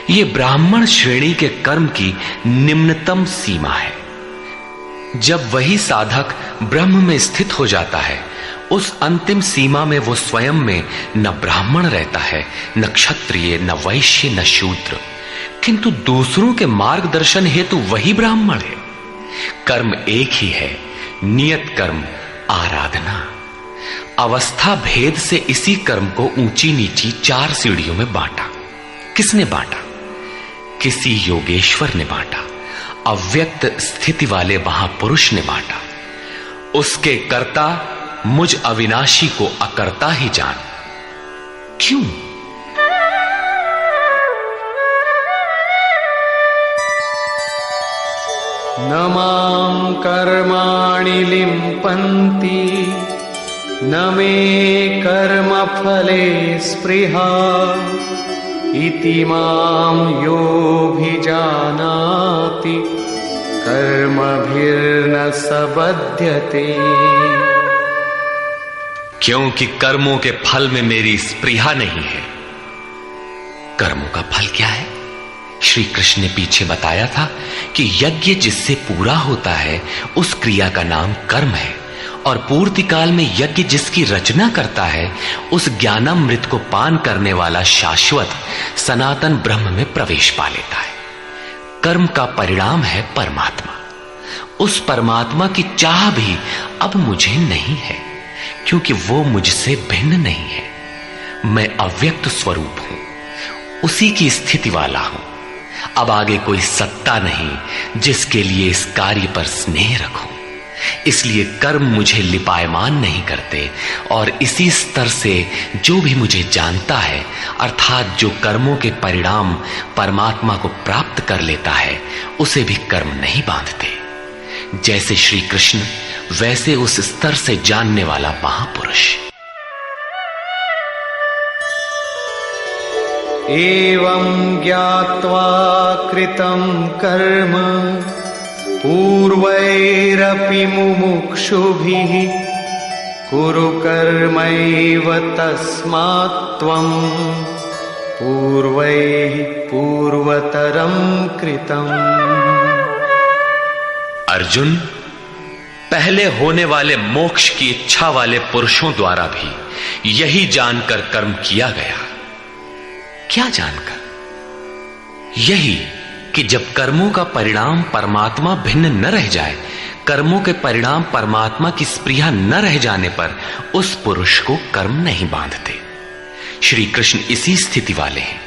ये ब्राह्मण श्रेणी के कर्म की निम्नतम सीमा है। जब वही साधक ब्रह्म में स्थित हो जाता है, उस अंतिम सीमा में वो स्वयं में न ब्राह्मण रहता है, न क्षत्रिय, न वैश्य, न शूद्र, किंतु दूसरों के मार्गदर्शन हेतु वही ब्राह्मण है। कर्म एक ही है, नियत कर्म आराधना। अवस्था भेद से इसी कर्म को ऊंची नीची 4 सीढ़ियों में बांटा। किसने बांटा? किसी योगेश्वर ने बांटा। अव्यक्त स्थिति वाले महापुरुष ने बांटा। उसके कर्ता मुझ अविनाशी को अकर्ता ही जान। क्यों? न मां कर्माणि लिम्पन्ति न मे कर्मफले स्पृहा इति मां योऽभिजानाति कर्मभिर्न सबध्यते। क्योंकि कर्मों के फल में मेरी स्पृहा नहीं है। कर्मों का फल क्या है? श्री कृष्ण ने पीछे बताया था कि यज्ञ जिससे पूरा होता है उस क्रिया का नाम कर्म है, और पूर्ति काल में यज्ञ जिसकी रचना करता है उस ज्ञानामृत को पान करने वाला शाश्वत सनातन ब्रह्म में प्रवेश पा लेता है। कर्म का परिणाम है परमात्मा। उस परमात्मा की चाह भी अब मुझे नहीं है, क्योंकि वो मुझसे भिन्न नहीं है। मैं अव्यक्त स्वरूप हूं, उसी की स्थिति वाला हूं। अब आगे कोई सत्ता नहीं जिसके लिए इस कार्य पर स्नेह रखूं। इसलिए कर्म मुझे लिपायमान नहीं करते, और इसी स्तर से जो भी मुझे जानता है, अर्थात जो कर्मों के परिणाम परमात्मा को प्राप्त कर लेता है, उसे भी कर्म नहीं बांधते। जैसे श्री कृष्ण, वैसे उस स्तर से जानने वाला महापुरुष। एवं ज्ञात्वा कृतं कर्म पूर्वैरपि मुमुक्षुभिः कुरु कर्मैव तस्मात् त्वं पूर्वैः पूर्वतरं कृतम्। अर्जुन, पहले होने वाले मोक्ष की इच्छा वाले पुरुषों द्वारा भी यही जानकर कर्म किया गया। क्या जानकर? यही कि जब कर्मों का परिणाम परमात्मा भिन्न न रह जाए, कर्मों के परिणाम परमात्मा की स्पृहा न रह जाने पर उस पुरुष को कर्म नहीं बांधते। श्री कृष्ण इसी स्थिति वाले हैं,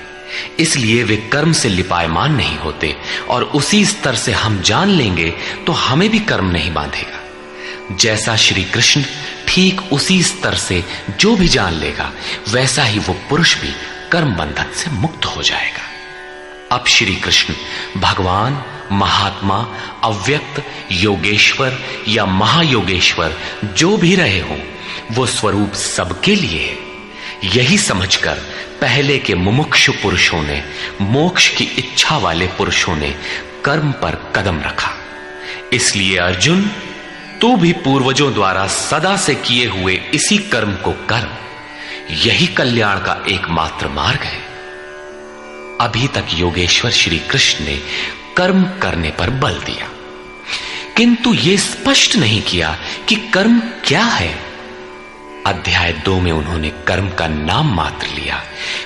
इसलिए वे कर्म से लिपायमान नहीं होते, और उसी स्तर से हम जान लेंगे तो हमें भी कर्म नहीं बांधेगा। जैसा श्री कृष्ण, ठीक उसी स्तर से जो भी जान लेगा, वैसा ही वो पुरुष भी कर्म बंधन से मुक्त हो जाएगा। अब श्री कृष्ण भगवान, महात्मा, अव्यक्त, योगेश्वर या महायोगेश्वर जो भी रहे हों, वो स्वरूप सबके लिए है। यही समझकर पहले के मुमुक्षु पुरुषों ने, मोक्ष की इच्छा वाले पुरुषों ने कर्म पर कदम रखा। इसलिए अर्जुन, तू भी पूर्वजों द्वारा सदा से किए हुए इसी कर्म को कर। यही कल्याण का एकमात्र मार्ग है। अभी तक योगेश्वर श्री कृष्ण ने कर्म करने पर बल दिया, किंतु यह स्पष्ट नहीं किया कि कर्म क्या है। अध्याय 2 में उन्होंने कर्म का नाम मात्र लिया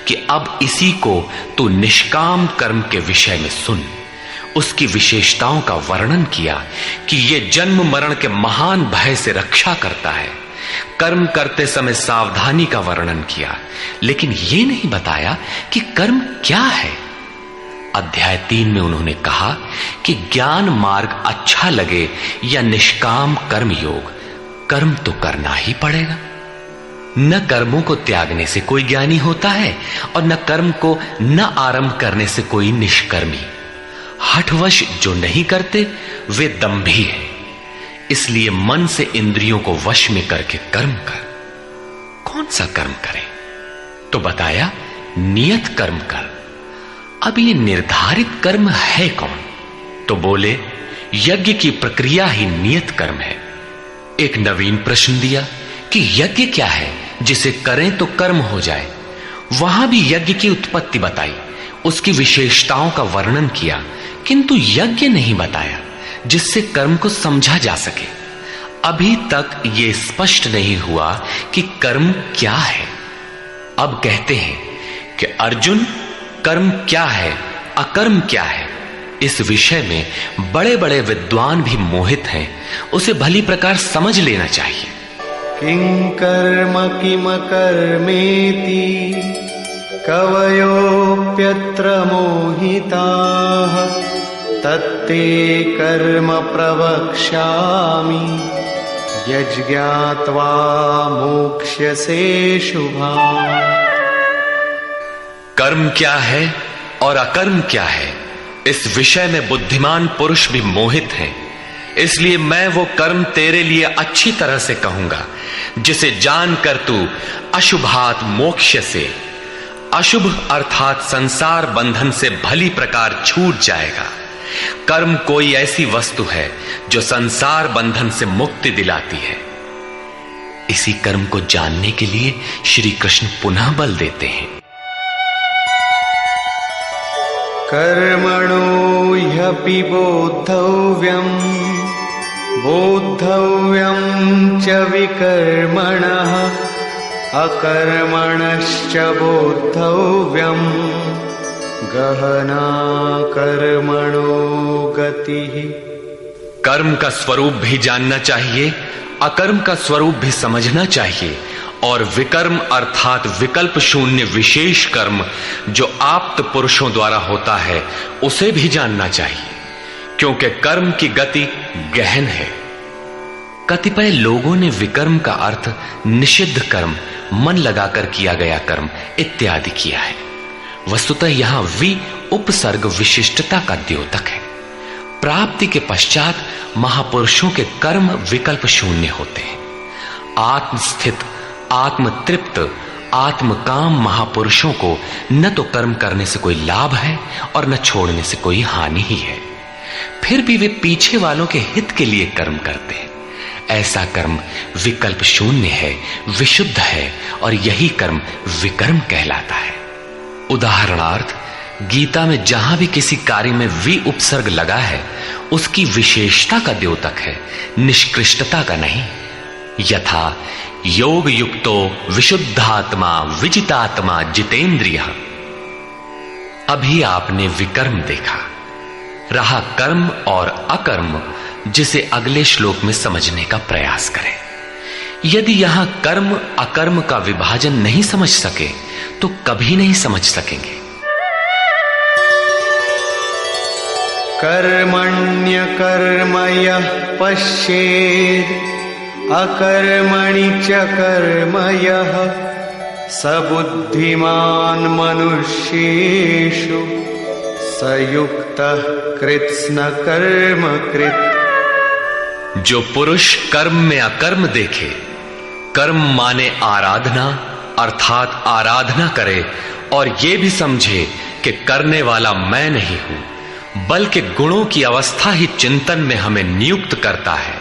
कि अब इसी को तू निष्काम कर्म के विषय में सुन। उसकी विशेषताओं का वर्णन किया कि यह जन्म मरण के महान भय से रक्षा करता है। कर्म करते समय सावधानी का वर्णन किया, लेकिन यह नहीं बताया कि कर्म क्या है। अध्याय 3 में उन्होंने कहा कि ज्ञान मार्ग अच्छा लगे या निष्काम कर्म योग, कर्म तो करना ही पड़ेगा। न कर्मों को त्यागने से कोई ज्ञानी होता है, और न कर्म को न आरंभ करने से कोई निष्कर्मी। हठवश जो नहीं करते वे दंभी है। इसलिए मन से इंद्रियों को वश में करके कर्म कर। कौन सा कर्म करें? तो बताया नियत कर्म कर। अब ये निर्धारित कर्म है कौन? तो बोले यज्ञ की प्रक्रिया ही नियत कर्म है। एक नवीन प्रश्न दिया कि यज्ञ क्या है जिसे करें तो कर्म हो जाए। वहां भी यज्ञ की उत्पत्ति बताई, उसकी विशेषताओं का वर्णन किया, किंतु यज्ञ नहीं बताया जिससे कर्म को समझा जा सके। अभी तक ये स्पष्ट नहीं हुआ कि कर्म क्या है। अब कहते हैं कि अर्जुन, कर्म क्या है, अकर्म क्या है, इस विषय में बड़े बड़े विद्वान भी मोहित हैं। उसे भली प्रकार समझ लेना चाहिए। किं कर्म किम कर्मेति कवयोप्यत्र मोहिताः तत्ते कर्म प्रवक्ष्यामि यज्ञात्वा मोक्ष्यसे शुभाम्। कर्म क्या है और अकर्म क्या है, इस विषय में बुद्धिमान पुरुष भी मोहित हैं। इसलिए मैं वो कर्म तेरे लिए अच्छी तरह से कहूंगा जिसे जानकर तू अशुभात मोक्ष से, अशुभ अर्थात संसार बंधन से भली प्रकार छूट जाएगा। कर्म कोई ऐसी वस्तु है जो संसार बंधन से मुक्ति दिलाती है। इसी कर्म को जानने के लिए श्री कृष्ण पुनः बल देते हैं। कर्मणो ह्यपि बोद्धव्यम् च विकर्मणः अकर्मणश्च बोद्धव्यम् गहना कर्मणो गतिः। कर्म का स्वरूप भी जानना चाहिए, अकर्म का स्वरूप भी समझना चाहिए, और विकर्म अर्थात विकल्प शून्य विशेष कर्म जो आप्त पुरुषों द्वारा होता है उसे भी जानना चाहिए, क्योंकि कर्म की गति गहन है। कतिपय लोगों ने विकर्म का अर्थ निषिद्ध कर्म, मन लगाकर किया गया कर्म इत्यादि किया है। वस्तुतः यहां वि उपसर्ग विशिष्टता का द्योतक है। प्राप्ति के पश्चात महापुरुषों के कर्म विकल्प शून्य होते हैं। आत्मस्थित, आत्मतृप्त, आत्मकाम महापुरुषों को न तो कर्म करने से कोई लाभ है और न छोड़ने से कोई हानि ही है। फिर भी वे पीछे वालों के हित के लिए कर्म करते हैं। ऐसा कर्म विकल्प शून्य है, विशुद्ध है, और यही कर्म विकर्म कहलाता है। उदाहरणार्थ, गीता में जहां भी किसी कार्य में वि उपसर्ग लगा है उसकी विशेषता का द्योतक है, निष्कृष्टता का नहीं। यथा योग युक्तो विशुद्धात्मा विजितात्मा जितेंद्रिय। अभी आपने विकर्म देखा, रहा कर्म और अकर्म, जिसे अगले श्लोक में समझने का प्रयास करें। यदि यहां कर्म अकर्म का विभाजन नहीं समझ सके तो कभी नहीं समझ सकेंगे। कर्मण्यकर्म यः पश्येत् अकर्मणि च कर्म यः स बुद्धिमान् मनुष्येषु स युक्तः कृत्स्न कर्म कृत्। जो पुरुष कर्म में अकर्म देखे, कर्म माने आराधना अर्थात आराधना करे, और ये भी समझे कि करने वाला मैं नहीं हूं बल्कि गुणों की अवस्था ही चिंतन में हमें नियुक्त करता है,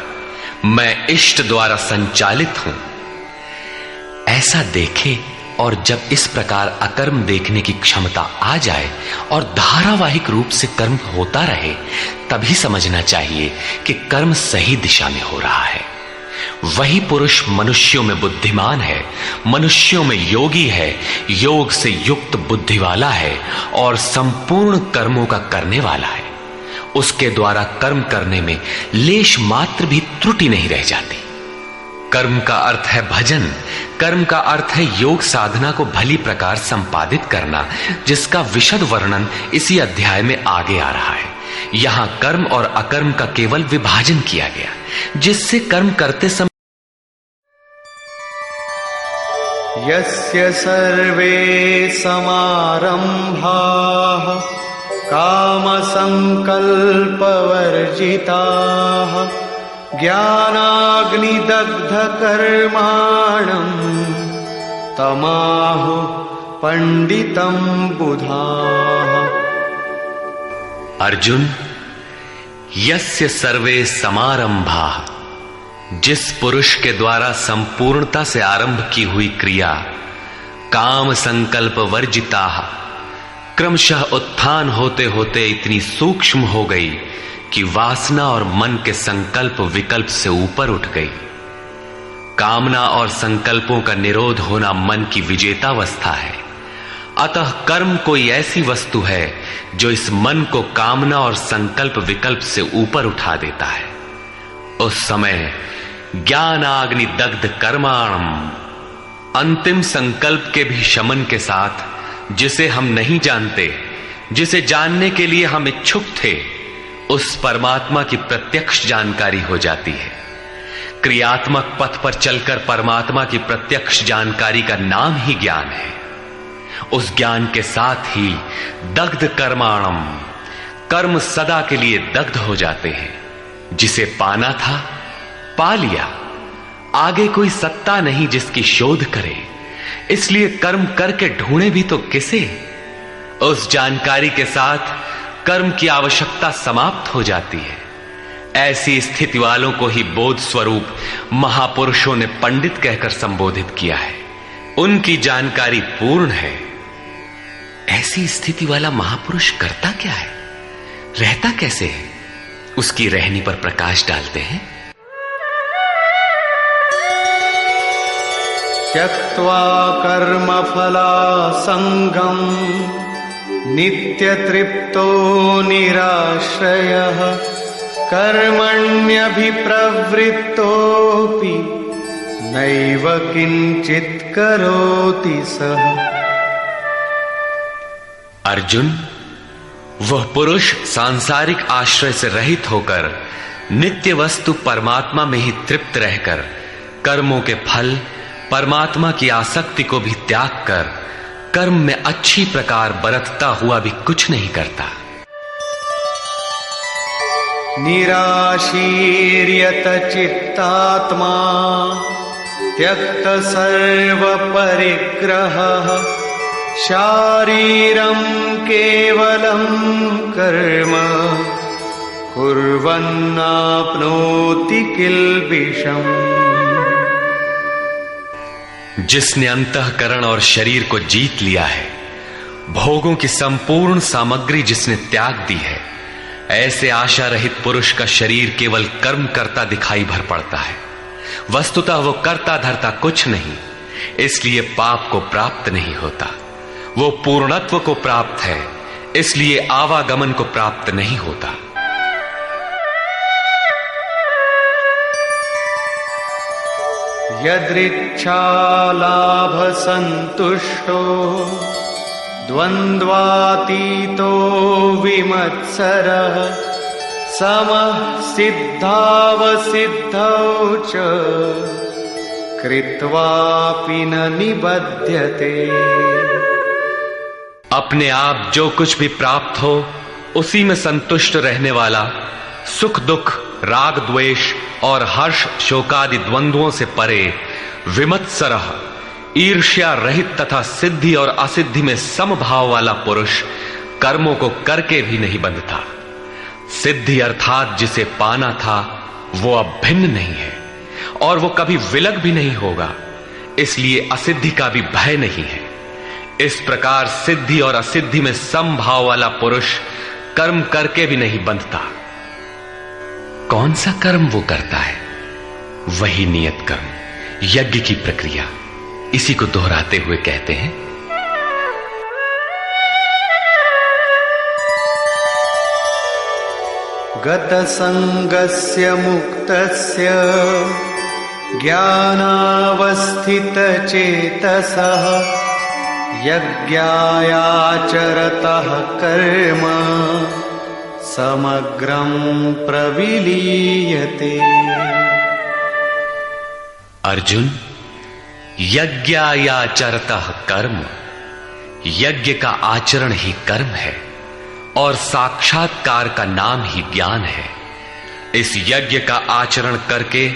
मैं इष्ट द्वारा संचालित हूं, ऐसा देखे। और जब इस प्रकार अकर्म देखने की क्षमता आ जाए और धारावाहिक रूप से कर्म होता रहे, तभी समझना चाहिए कि कर्म सही दिशा में हो रहा है। वही पुरुष मनुष्यों में बुद्धिमान है, मनुष्यों में योगी है, योग से युक्त बुद्धि वाला है और संपूर्ण कर्मों का करने वाला है। उसके द्वारा कर्म करने में लेश मात्र भी त्रुटि नहीं रह जाती। कर्म का अर्थ है भजन, कर्म का अर्थ है योग साधना को भली प्रकार संपादित करना, जिसका विशद वर्णन इसी अध्याय में आगे आ रहा है। यहां कर्म और अकर्म का केवल विभाजन किया गया, जिससे कर्म करते समय यस्य सर्वे समारंभाः कामसंकल्पवर्जिताः ज्ञानाग्निदग्धकर्माणं तमाहुः पंडितं बुधाः। अर्जुन, यस्य सर्वे समारंभाः, जिस पुरुष के द्वारा संपूर्णता से आरंभ की हुई क्रिया काम संकल्प वर्जिता, क्रमशः उत्थान होते होते इतनी सूक्ष्म हो गई कि वासना और मन के संकल्प विकल्प से ऊपर उठ गई। कामना और संकल्पों का निरोध होना मन की विजेतावस्था है। अतः कर्म कोई ऐसी वस्तु है जो इस मन को कामना और संकल्प विकल्प से ऊपर उठा देता है। उस समय ज्ञानाग्नि दग्ध कर्माणम, अंतिम संकल्प के भी शमन के साथ जिसे हम नहीं जानते, जिसे जानने के लिए हम इच्छुक थे, उस परमात्मा की प्रत्यक्ष जानकारी हो जाती है। क्रियात्मक पथ पर चलकर परमात्मा की प्रत्यक्ष जानकारी का नाम ही ज्ञान है। उस ज्ञान के साथ ही दग्ध कर्माणम, कर्म सदा के लिए दग्ध हो जाते हैं। जिसे पाना था पा लिया, आगे कोई सत्ता नहीं जिसकी शोध करे, इसलिए कर्म करके ढूंढे भी तो किसे। उस जानकारी के साथ कर्म की आवश्यकता समाप्त हो जाती है। ऐसी स्थिति वालों को ही बोध स्वरूप महापुरुषों ने पंडित कहकर संबोधित किया है। उनकी जानकारी पूर्ण है। ऐसी स्थिति वाला महापुरुष करता क्या है, रहता कैसे है, उसकी रहनी पर प्रकाश डालते हैं। त्यक्त्वा कर्मफलासंगम् नित्यतृप्तो निराश्रयः कर्मण्यभिप्रवृत्तोऽपि नैव किंचित् करोति सः। अर्जुन, वह पुरुष सांसारिक आश्रय से रहित होकर नित्य वस्तु परमात्मा में ही तृप्त रहकर कर्मों के फल परमात्मा की आसक्ति को भी त्याग कर कर्म में अच्छी प्रकार बरतता हुआ भी कुछ नहीं करता। निराशीर्यत चित्तात्मा त्यक्त सर्व परिग्रहः शारीरं केवलं कर्म कुर्वन्नाप्नोति किल्बिषम्। जिसने अंतःकरण और शरीर को जीत लिया है, भोगों की संपूर्ण सामग्री जिसने त्याग दी है, ऐसे आशा रहित पुरुष का शरीर केवल कर्म करता दिखाई भर पड़ता है। वस्तुतः वो करता धरता कुछ नहीं, इसलिए पाप को प्राप्त नहीं होता। वो पूर्णत्व को प्राप्त है, इसलिए आवागमन को प्राप्त नहीं होता। यदृच्छालाभ संतुष्टो द्वन्द्वातीतो विमत्सरः समः सिद्धावसिद्धौ च कृत्वापि न निबध्यते। अपने आप जो कुछ भी प्राप्त हो उसी में संतुष्ट रहने वाला, सुख दुख राग द्वेष और हर्ष शोकादि द्वंद्वों से परे, विमत्सरः ईर्ष्या रहित तथा सिद्धि और असिद्धि में समभाव वाला पुरुष कर्मों को करके भी नहीं बंधता। सिद्धि अर्थात जिसे पाना था वो अब भिन्न नहीं है और वो कभी विलग भी नहीं होगा, इसलिए असिद्धि का भी भय नहीं है। इस प्रकार सिद्धि और असिद्धि में समभाव वाला पुरुष कर्म करके भी नहीं बंधता। कौन सा कर्म वो करता है? वही नियत कर्म, यज्ञ की प्रक्रिया। इसी को दोहराते हुए कहते हैं, गत संगस्य मुक्तस्य ज्ञानावस्थित चेतसः यज्ञायाचरतः कर्म समग्रं प्रविलीयते। अर्जुन, यज्ञायाचरतः कर्म, यज्ञ का आचरण ही कर्म है और साक्षात्कार का नाम ही ज्ञान है। इस यज्ञ का आचरण करके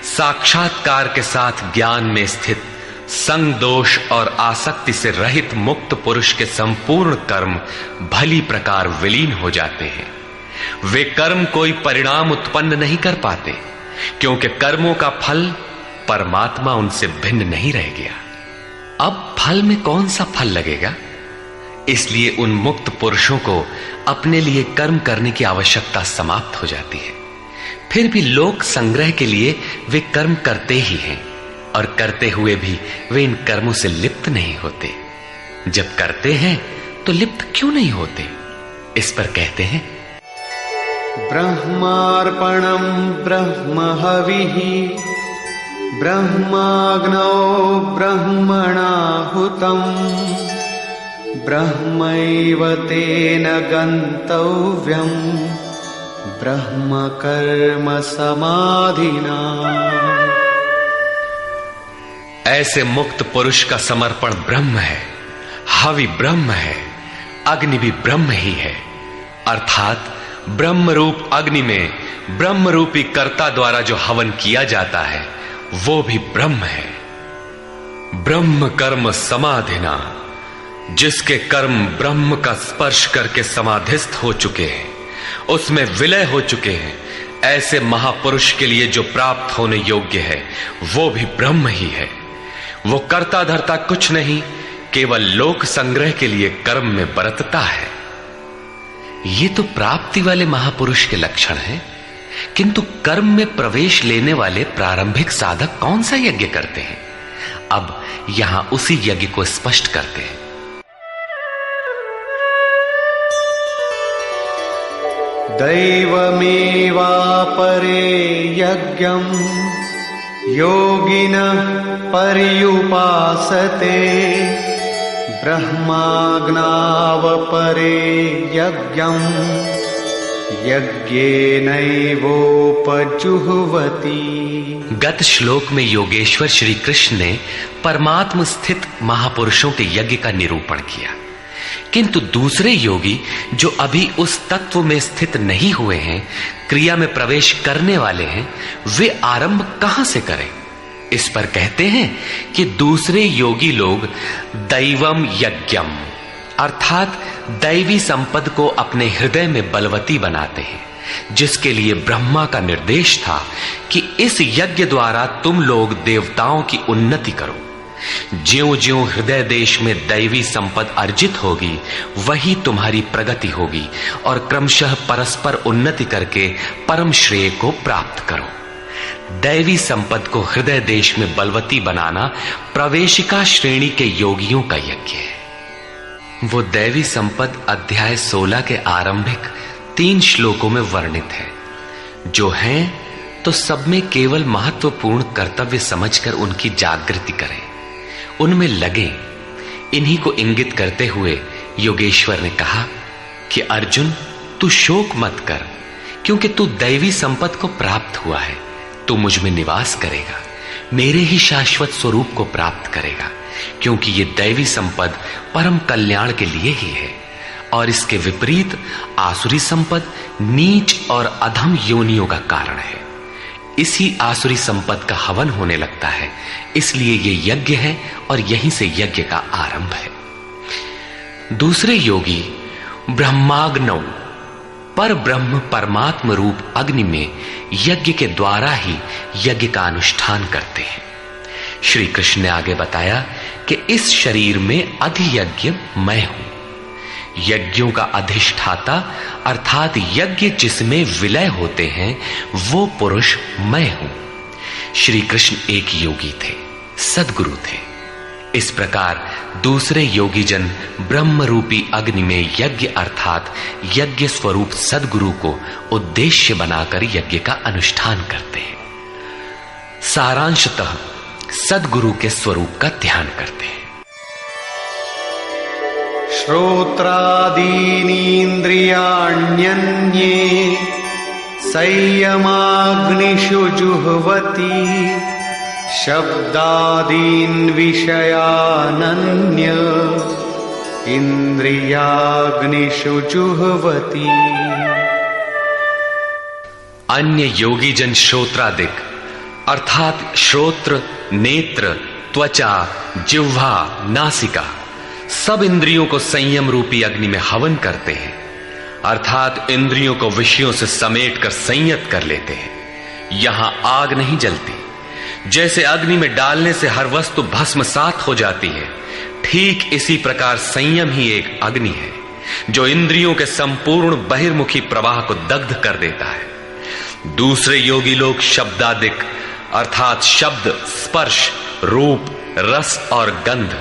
साक्षात्कार के साथ ज्ञान में स्थित संग दोष और आसक्ति से रहित मुक्त पुरुष के संपूर्ण कर्म भली प्रकार विलीन हो जाते हैं। वे कर्म कोई परिणाम उत्पन्न नहीं कर पाते, क्योंकि कर्मों का फल परमात्मा उनसे भिन्न नहीं रह गया। अब फल में कौन सा फल लगेगा, इसलिए उन मुक्त पुरुषों को अपने लिए कर्म करने की आवश्यकता समाप्त हो जाती है। फिर भी लोक संग्रह के लिए वे कर्म करते ही हैं और करते हुए भी वे इन कर्मों से लिप्त नहीं होते। जब करते हैं तो लिप्त क्यों नहीं होते? इस पर कहते हैं, ब्रह्मार्पणं ब्रह्महविः ब्रह्माग्नौ ब्रह्मणाहुतं ब्रह्मैव तेन गन्तव्यं ब्रह्म कर्म समाधिना। ऐसे मुक्त पुरुष का समर्पण ब्रह्म है, हवि ब्रह्म है, अग्नि भी ब्रह्म ही है। अर्थात ब्रह्म रूप अग्नि में ब्रह्म रूपी कर्ता द्वारा जो हवन किया जाता है वो भी ब्रह्म है। ब्रह्म कर्म समाधिना, जिसके कर्म ब्रह्म का स्पर्श करके समाधिस्थ हो चुके हैं, उसमें विलय हो चुके हैं, ऐसे महापुरुष के लिए जो प्राप्त होने योग्य है वो भी ब्रह्म ही है। वो कर्ता धर्ता कुछ नहीं, केवल लोक संग्रह के लिए कर्म में बरतता है। ये तो प्राप्ति वाले महापुरुष के लक्षण हैं, किंतु कर्म में प्रवेश लेने वाले प्रारंभिक साधक कौन सा यज्ञ करते हैं? अब यहां उसी यज्ञ को स्पष्ट करते हैं। दैवमेवापरे यज्ञं योगिनः पर्युपासते ब्रह्माग्नावपरे यज्ञं यज्ञेनैवोपजुह्वति। गत श्लोक में योगेश्वर श्री कृष्ण ने परमात्म स्थित महापुरुषों के यज्ञ का निरूपण किया, किंतु दूसरे योगी जो अभी उस तत्व में स्थित नहीं हुए हैं, क्रिया में प्रवेश करने वाले हैं, वे आरंभ कहां से करें? इस पर कहते हैं कि दूसरे योगी लोग दैवम यज्ञम अर्थात दैवी संपद को अपने हृदय में बलवती बनाते हैं, जिसके लिए ब्रह्मा का निर्देश था कि इस यज्ञ द्वारा तुम लोग देवताओं की उन्नति करो। ज्यों ज्यों हृदय देश में दैवी संपद अर्जित होगी, वही तुम्हारी प्रगति होगी और क्रमशः परस्पर उन्नति करके परम श्रेय को प्राप्त करो। दैवी संपद को हृदय देश में बलवती बनाना प्रवेशिका श्रेणी के योगियों का यज्ञ है। वो दैवी संपद अध्याय 16 के आरंभिक 3 श्लोकों में वर्णित है, जो हैं तो सब में केवल महत्वपूर्ण कर्तव्य समझकर उनकी जागृति करें, उनमें लगे। इन्हीं को इंगित करते हुए योगेश्वर ने कहा कि अर्जुन, तू शोक मत कर, क्योंकि तू दैवी संपद को प्राप्त हुआ है। तू मुझ में निवास करेगा, मेरे ही शाश्वत स्वरूप को प्राप्त करेगा, क्योंकि ये दैवी संपद परम कल्याण के लिए ही है। और इसके विपरीत आसुरी संपद नीच और अधम योनियों का कारण है। इसी आसुरी संपद का हवन होने लगता है, इसलिए ये यज्ञ है और यहीं से यज्ञ का आरंभ है। दूसरे योगी ब्रह्माग्नौ पर ब्रह्म परमात्म रूप अग्नि में यज्ञ के द्वारा ही यज्ञ का अनुष्ठान करते हैं। श्री कृष्ण ने आगे बताया कि इस शरीर में अधियज्ञ मैं हूं। यज्ञों का अधिष्ठाता अर्थात यज्ञ जिसमें विलय होते हैं वो पुरुष मैं हूं। श्री कृष्ण एक योगी थे, सद्गुरु थे। इस प्रकार दूसरे योगी जन ब्रह्म रूपी अग्नि में यज्ञ अर्थात यज्ञ स्वरूप सद्गुरु को उद्देश्य बनाकर यज्ञ का अनुष्ठान करते हैं। सारांशतः सद्गुरु के स्वरूप का ध्यान करते हैं। श्रोत्रादीनीन्द्रियाण्यन्ये संयमाग्निषु जुह्वति शब्दादीन् विषयानन्य इंद्रियाग्निषु जुह्वति। अन्य योगी जन श्रोत्रादिक अर्थात श्रोत्र, नेत्र, त्वचा, जिह्वा, नासिका सब इंद्रियों को संयम रूपी अग्नि में हवन करते हैं, अर्थात इंद्रियों को विषयों से समेट कर संयत कर लेते हैं। यहां आग नहीं जलती, जैसे अग्नि में डालने से हर वस्तु भस्मसात हो जाती है, ठीक इसी प्रकार संयम ही एक अग्नि है जो इंद्रियों के संपूर्ण बहिर्मुखी प्रवाह को दग्ध कर देता है। दूसरे योगी लोग शब्दादिक अर्थात शब्द, स्पर्श, रूप, रस और गंध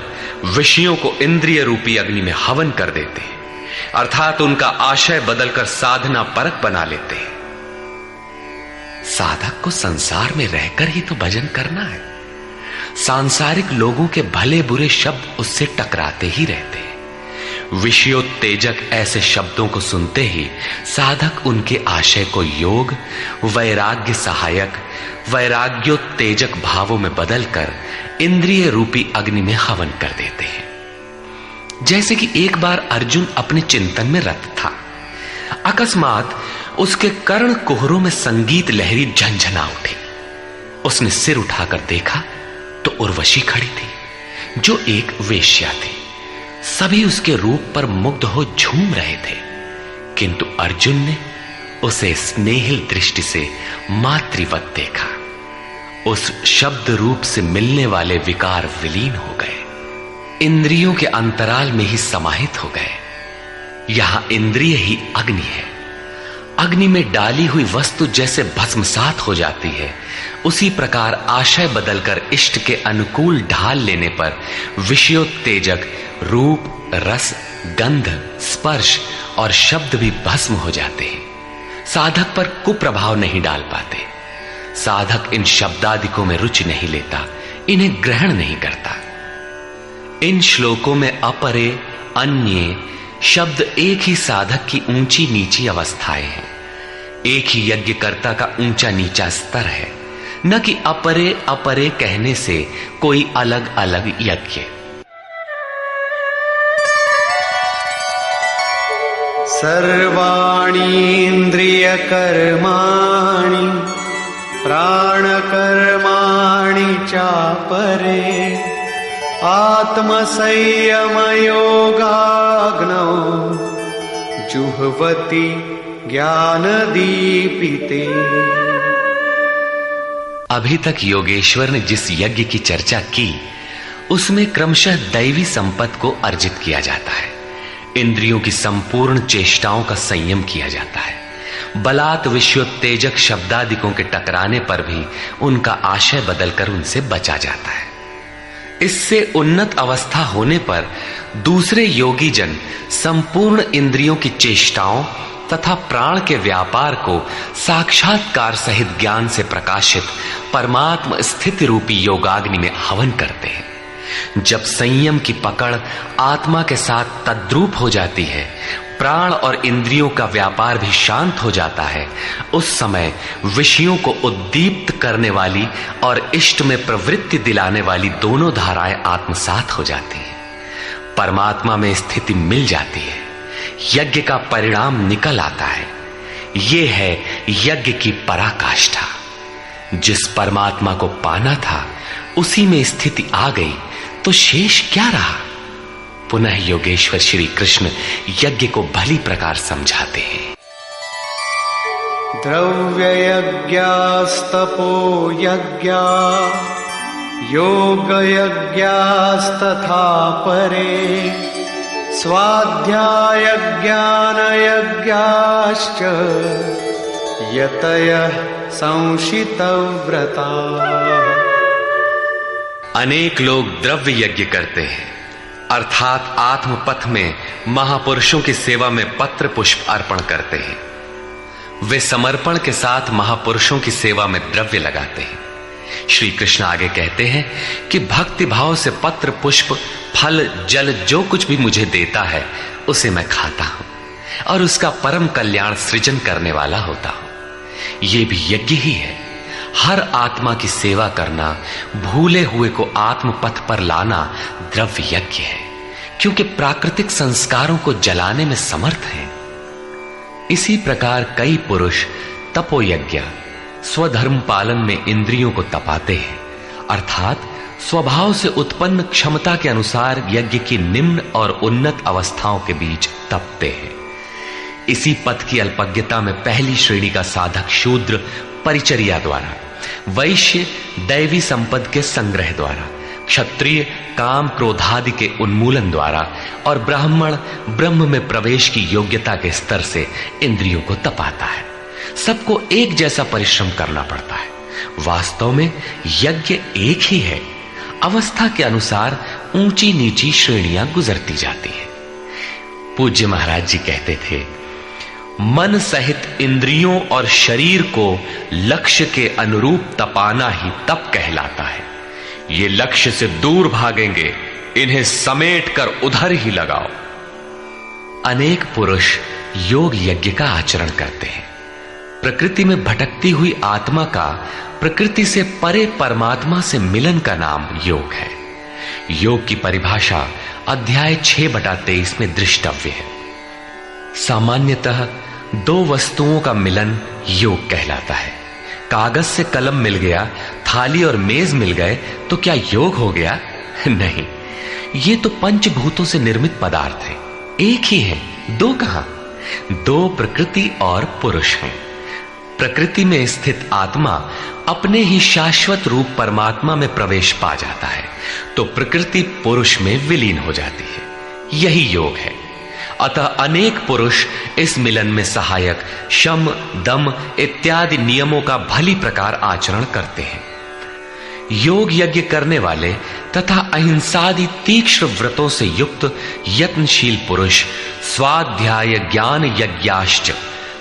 विषयों को इंद्रिय रूपी अग्नि में हवन कर देते हैं, अर्थात उनका आशय बदलकर साधना परक बना लेते हैं। साधक को संसार में रहकर ही तो भजन करना है। सांसारिक लोगों के भले बुरे शब्द उससे टकराते ही रहते हैं। विषयोत्तेजक ऐसे शब्दों को सुनते ही साधक उनके आशय को योग, वैराग्य सहायक, वैराग्योत्तेजक भावों में बदलकर इंद्रिय रूपी अग्नि में हवन कर देते हैं। जैसे कि एक बार अर्जुन अपने चिंतन में रत था, अकस्मात उसके कर्ण कुहरों में संगीत लहरी झंझना उठी। उसने सिर उठाकर देखा तो उर्वशी खड़ी थी जो एक वेश्या थी। सभी उसके रूप पर मुग्ध हो झूम रहे थे, किंतु अर्जुन ने उसे स्नेहिल दृष्टि से मातृवत देखा। उस शब्द रूप से मिलने वाले विकार विलीन हो गए, इंद्रियों के अंतराल में ही समाहित हो गए। यहां इंद्रिय ही अग्नि है। अग्नि में डाली हुई वस्तु जैसे भस्मसात हो जाती है, उसी प्रकार आशय बदलकर इष्ट के अनुकूल ढाल लेने पर विषयोत्तेजक रूप, रस, गंध, स्पर्श और शब्द भी भस्म हो जाते हैं। साधक पर कुप्रभाव नहीं डाल पाते। साधक इन शब्दादिकों में रुचि नहीं लेता, इन्हें ग्रहण नहीं करता। इन श्लोकों में अपरे, अन्य शब्द एक ही साधक की ऊंची नीची अवस्थाएं हैं। एक ही यज्ञकर्ता का ऊंचा नीचा स्तर है, न कि अपरे अपरे कहने से कोई अलग अलग यज्ञ। सर्वाणि इंद्रिय कर्माणि प्राणकर्माणि चापरे आत्मसंयम योगाग्नौ जुह्वति ज्ञान दीपिते। अभी तक योगेश्वर ने जिस यज्ञ की चर्चा की उसमें क्रमशः दैवी संपत्ति को अर्जित किया जाता है। इंद्रियों की संपूर्ण चेष्टाओं का संयम किया जाता है। बलात् विषयोत्तेजक शब्दादिकों के टकराने पर भी उनका आशय बदलकर उनसे बचा जाता है। इससे उन्नत अवस्था होने पर दूसरे योगी जन संपूर्ण इंद्रियों की चेष्टाओं तथा प्राण के व्यापार को साक्षात्कार सहित ज्ञान से प्रकाशित परमात्म स्थिति रूपी योगाग्नि में हवन करते हैं। जब संयम की पकड़ आत्मा के साथ तद्रूप हो जाती है, प्राण और इंद्रियों का व्यापार भी शांत हो जाता है, उस समय विषयों को उद्दीप्त करने वाली और इष्ट में प्रवृत्ति दिलाने वाली दोनों धाराएं आत्मसात हो जाती हैं। परमात्मा में स्थिति मिल जाती है, यज्ञ का परिणाम निकल आता है। ये है यज्ञ की पराकाष्ठा। जिस परमात्मा को पाना था उसी में स्थिति आ गई तो शेष क्या रहा। पुनः योगेश्वर श्री कृष्ण यज्ञ को भली प्रकार समझाते हैं। द्रव्य यज्ञास्तपो यज्ञा योग यज्ञास्तथा परे स्वाध्याय ज्ञान यज्ञाश्च यतयः संशितव्रता। अनेक लोग द्रव्य यज्ञ करते हैं, अर्थात आत्मपथ में महापुरुषों की सेवा में पत्र पुष्प अर्पण करते हैं। वे समर्पण के साथ महापुरुषों की सेवा में द्रव्य लगाते हैं। श्री कृष्ण आगे कहते हैं कि भक्ति भाव से पत्र पुष्प फल जल जो कुछ भी मुझे देता है उसे मैं खाता हूं और उसका परम कल्याण सृजन करने वाला होता हूं। यह भी यज्ञ ही है। हर आत्मा की सेवा करना, भूले हुए को आत्म पथ पर लाना द्रव्य यज्ञ है, क्योंकि प्राकृतिक संस्कारों को जलाने में समर्थ हैं। इसी प्रकार कई पुरुष तपोयज्ञ स्वधर्म पालन में इंद्रियों को तपाते हैं, अर्थात स्वभाव से उत्पन्न क्षमता के अनुसार यज्ञ की निम्न और उन्नत अवस्थाओं के बीच तपते हैं। इसी पथ की अल्पज्ञता में पहली श्रेणी का साधक शूद्र परिचर्या द्वारा वैश्य दैवी संपद के संग्रह द्वारा, क्षत्रिय काम क्रोधादि के उन्मूलन द्वारा और ब्राह्मण ब्रह्म में प्रवेश की योग्यता के स्तर से इंद्रियों को तपाता है। सबको एक जैसा परिश्रम करना पड़ता है। वास्तव में यज्ञ एक ही है, अवस्था के अनुसार ऊंची नीची श्रेणियां गुजरती जाती है। पूज्य महाराज जी कहते थे, मन सहित इंद्रियों और शरीर को लक्ष्य के अनुरूप तपाना ही तप कहलाता है। ये लक्ष्य से दूर भागेंगे, इन्हें समेट कर उधर ही लगाओ। अनेक पुरुष योग यज्ञ का आचरण करते हैं। प्रकृति में भटकती हुई आत्मा का प्रकृति से परे परमात्मा से मिलन का नाम योग है। योग की परिभाषा अध्याय 6/23 में दृष्टव्य है। सामान्यतः दो वस्तुओं का मिलन योग कहलाता है। कागज से कलम मिल गया, थाली और मेज मिल गए तो क्या योग हो गया? नहीं, ये तो पंचभूतों से निर्मित पदार्थ हैं। एक ही है, दो कहां? दो प्रकृति और पुरुष हैं। प्रकृति में स्थित आत्मा अपने ही शाश्वत रूप परमात्मा में प्रवेश पा जाता है तो प्रकृति पुरुष में विलीन हो जाती है। यही योग है। अतः अनेक पुरुष इस मिलन में सहायक शम, दम इत्यादि नियमों का भली प्रकार आचरण करते हैं। योग यज्ञ करने वाले तथा अहिंसादि तीक्ष्ण व्रतों से युक्त यत्नशील पुरुष स्वाध्याय ज्ञान यज्ञाश्च,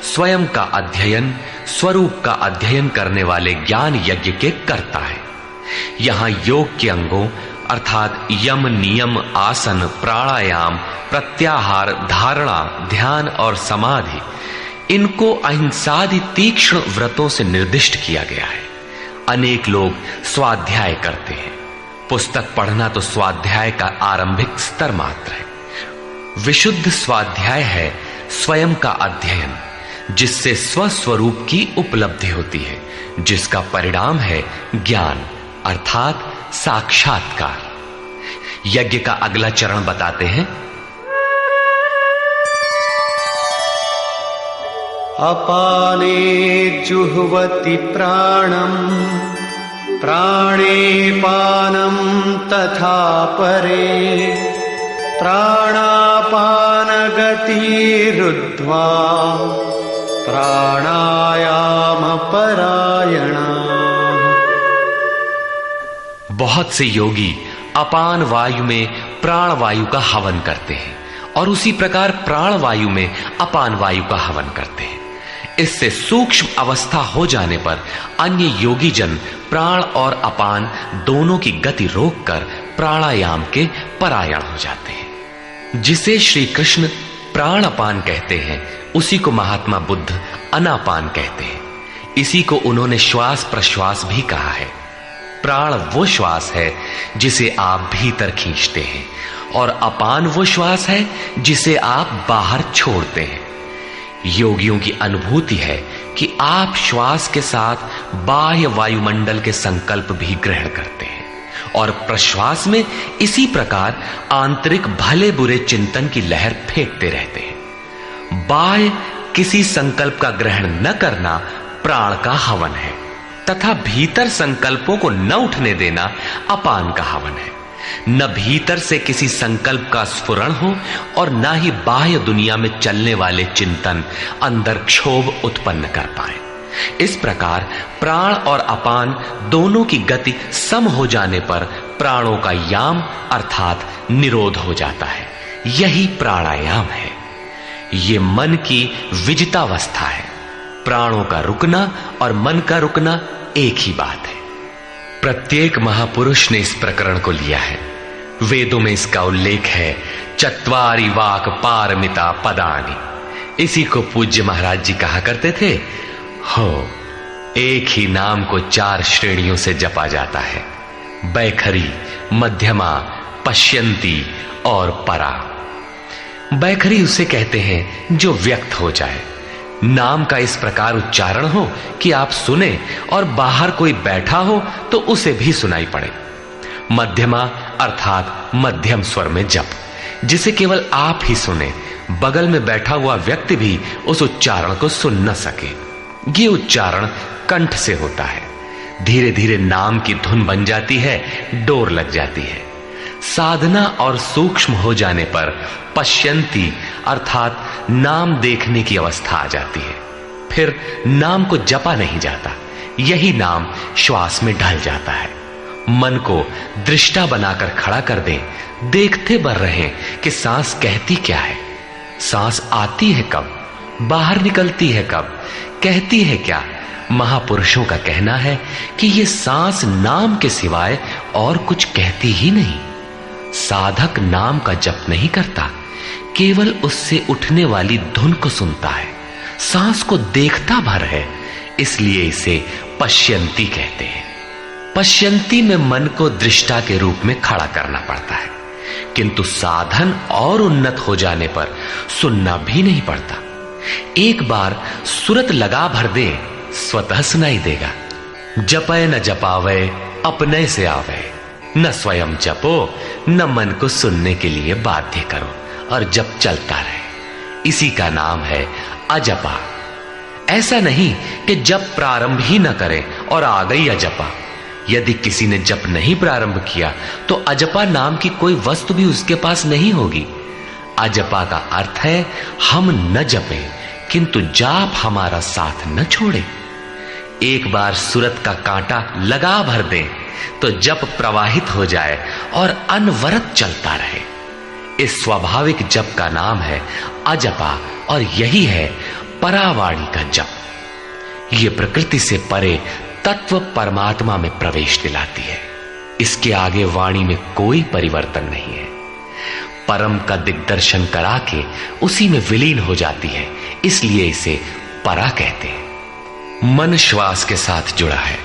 स्वयं का अध्ययन, स्वरूप का अध्ययन करने वाले ज्ञान यज्ञ के करता है। यहां योग के अंगों अर्थात यम, नियम, आसन, प्राणायाम, प्रत्याहार, धारणा, ध्यान और समाधि, इनको अहिंसादि तीक्ष्ण व्रतों से निर्दिष्ट किया गया है। अनेक लोग स्वाध्याय करते हैं। पुस्तक पढ़ना तो स्वाध्याय का आरंभिक स्तर मात्र है। विशुद्ध स्वाध्याय है स्वयं का अध्ययन, जिससे स्वस्वरूप की उपलब्धि होती है, जिसका परिणाम है ज्ञान अर्थात साक्षात्कार। यज्ञ का अगला चरण बताते हैं। अपाने जुह्वति प्राणम, प्राणे पानम तथा परे, प्राणापान गतिरुद्ध्वा प्राणायाम परायणा। बहुत से योगी अपान वायु में प्राण वायु का हवन करते हैं और उसी प्रकार प्राण वायु में अपान वायु का हवन करते हैं। इससे सूक्ष्म अवस्था हो जाने पर अन्य योगी जन प्राण और अपान दोनों की गति रोककर प्राणायाम के परायण हो जाते हैं। जिसे श्री कृष्ण प्राण अपान कहते हैं, उसी को महात्मा बुद्ध अनापान कहते हैं। इसी को उन्होंने श्वास प्रश्वास भी कहा है। प्राण वो श्वास है जिसे आप भीतर खींचते हैं और अपान वो श्वास है जिसे आप बाहर छोड़ते हैं। योगियों की अनुभूति है कि आप श्वास के साथ बाह्य वायुमंडल के संकल्प भी ग्रहण करते हैं और प्रश्वास में इसी प्रकार आंतरिक भले बुरे चिंतन की लहर फेंकते रहते हैं। बाह्य किसी संकल्प का ग्रहण न करना प्राण का हवन है तथा भीतर संकल्पों को न उठने देना अपान का हवन है। न भीतर से किसी संकल्प का स्फुरण हो और न ही बाह्य दुनिया में चलने वाले चिंतन अंदर क्षोभ उत्पन्न कर पाए। इस प्रकार प्राण और अपान दोनों की गति सम हो जाने पर प्राणों का याम अर्थात निरोध हो जाता है। यही प्राणायाम है। ये मन की विजितावस्था है। प्राणों का रुकना और मन का रुकना एक ही बात है। प्रत्येक महापुरुष ने इस प्रकरण को लिया है। वेदों में इसका उल्लेख है, चत्वारि वाक पारमिता पदानि। इसी को पूज्य महाराज जी कहा करते थे। हो, एक ही नाम को 4 श्रेणियों से जपा जाता है, बैखरी, मध्यमा, पश्यंती और परा। बैखरी उसे कहते हैं जो व्यक्त हो जाए, नाम का इस प्रकार उच्चारण हो कि आप सुने और बाहर कोई बैठा हो तो उसे भी सुनाई पड़े। मध्यमा अर्थात मध्यम स्वर में जप, जिसे केवल आप ही सुने, बगल में बैठा हुआ व्यक्ति भी उस उच्चारण को सुन न सके। ये उच्चारण कंठ से होता है। धीरे धीरे नाम की धुन बन जाती है, डोर लग जाती है। साधना और सूक्ष्म हो जाने पर पश्यंती अर्थात नाम देखने की अवस्था आ जाती है। फिर नाम को जपा नहीं जाता, यही नाम श्वास में ढल जाता है। मन को दृष्टा बनाकर खड़ा कर दें, देखते बर रहें कि सांस कहती क्या है, सांस आती है कब, बाहर निकलती है कब, कहती है क्या। महापुरुषों का कहना है कि यह सांस नाम के सिवाय और कुछ कहती ही नहीं। साधक नाम का जप नहीं करता, केवल उससे उठने वाली धुन को सुनता है, सांस को देखता भर है, इसलिए इसे पश्यंती कहते हैं। पश्यंती में मन को दृष्टा के रूप में खड़ा करना पड़ता है, किंतु साधन और उन्नत हो जाने पर सुनना भी नहीं पड़ता। एक बार सुरत लगा भर दे, स्वतः सुनाई देगा। जपय न जपावे अपने से आवे, न स्वयं जपो न मन को सुनने के लिए बाध्य करो, और जप चलता रहे। इसी का नाम है अजपा। ऐसा नहीं कि जप प्रारंभ ही न करें और आ गई अजपा। यदि किसी ने जप नहीं प्रारंभ किया तो अजपा नाम की कोई वस्तु भी उसके पास नहीं होगी। अजपा का अर्थ है हम न जपें किंतु जाप हमारा साथ न छोड़े। एक बार सुरत का कांटा लगा भर दें तो जप प्रवाहित हो जाए और अनवरत चलता रहे। इस स्वाभाविक जप का नाम है अजपा, और यही है परावाणी का जप। यह प्रकृति से परे तत्व परमात्मा में प्रवेश दिलाती है। इसके आगे वाणी में कोई परिवर्तन नहीं है। परम का दिग्दर्शन करा के उसी में विलीन हो जाती है, इसलिए इसे परा कहते हैं। मन श्वास के साथ जुड़ा है।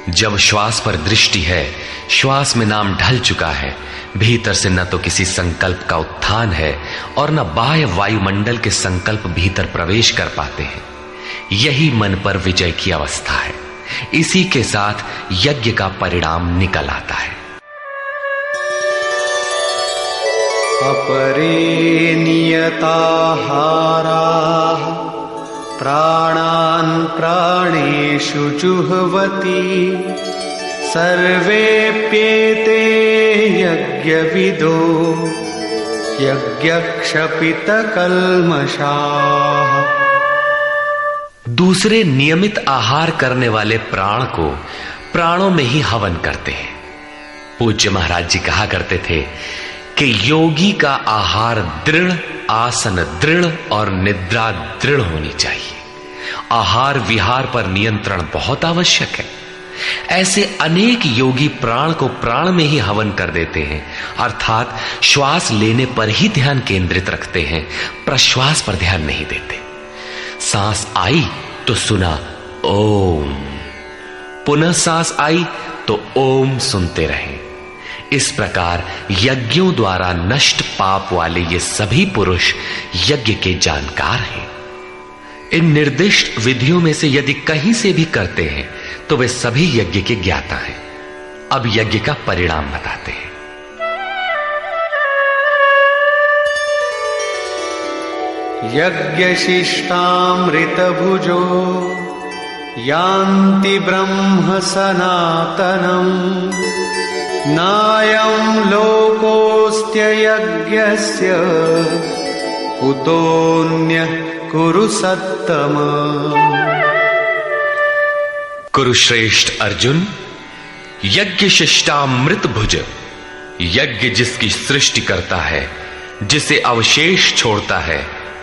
जब श्वास पर दृष्टि है, श्वास में नाम ढल चुका है, भीतर से न तो किसी संकल्प का उत्थान है और न बाह्य वायुमंडल के संकल्प भीतर प्रवेश कर पाते हैं। यही मन पर विजय की अवस्था है। इसी के साथ यज्ञ का परिणाम निकल आता है। अपरे नियताहाराः प्राणान् प्राणेषु जुह्वति सर्वेप्येते यज्ञविदो यज्ञक्षपितकल्मषाः। दूसरे नियमित आहार करने वाले प्राण को प्राणों में ही हवन करते हैं। पूज्य महाराज जी कहा करते थे कि योगी का आहार दृढ़, आसन दृढ़ और निद्रा दृढ़ होनी चाहिए। आहार विहार पर नियंत्रण बहुत आवश्यक है। ऐसे अनेक योगी प्राण को प्राण में ही हवन कर देते हैं, अर्थात श्वास लेने पर ही ध्यान केंद्रित रखते हैं, प्रश्वास पर ध्यान नहीं देते। सांस आई तो सुना ओम, पुनः सांस आई तो ओम सुनते रहें। इस प्रकार यज्ञों द्वारा नष्ट पाप वाले ये सभी पुरुष यज्ञ के जानकार हैं। इन निर्दिष्ट विधियों में से यदि कहीं से भी करते हैं तो वे सभी यज्ञ के ज्ञाता हैं। अब यज्ञ का परिणाम बताते हैं। यज्ञशिष्टामृतभुजो यान्ति ब्रह्म सनातनम् नायं लोकोऽस्त्ययज्ञस्य कुतोऽन्यः कुरु सत्तम। कुरुश्रेष्ठ अर्जुन, यज्ञ शिष्टामृत भुज, यज्ञ जिसकी सृष्टि करता है, जिसे अवशेष छोड़ता है,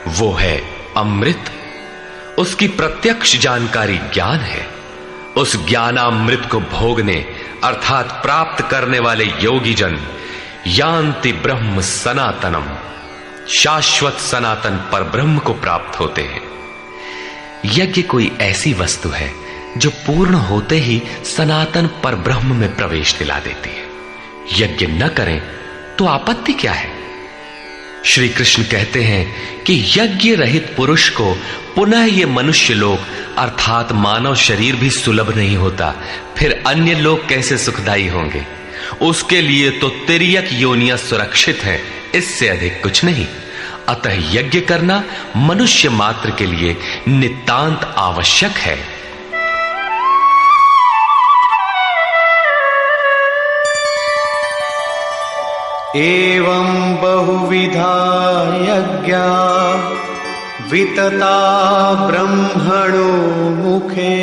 वो है अमृत। उसकी प्रत्यक्ष जानकारी ज्ञान है। उस ज्ञानामृत को भोगने अर्थात प्राप्त करने वाले योगी जन यान्ति ब्रह्म सनातनम, शाश्वत सनातन पर ब्रह्म को प्राप्त होते हैं। यज्ञ कोई ऐसी वस्तु है जो पूर्ण होते ही सनातन पर ब्रह्म में प्रवेश दिला देती है। यज्ञ न करें तो आपत्ति क्या है? श्री कृष्ण कहते हैं कि यज्ञ रहित पुरुष को पुनः ये मनुष्य लोक अर्थात मानव शरीर भी सुलभ नहीं होता, फिर अन्य लोग कैसे सुखदायी होंगे? उसके लिए तो तिर्यक योनियां सुरक्षित हैं, इससे अधिक कुछ नहीं। अतः यज्ञ करना मनुष्य मात्र के लिए नितांत आवश्यक है। एवं बहुविधा यज्ञा वितता ब्रह्मणो मुखे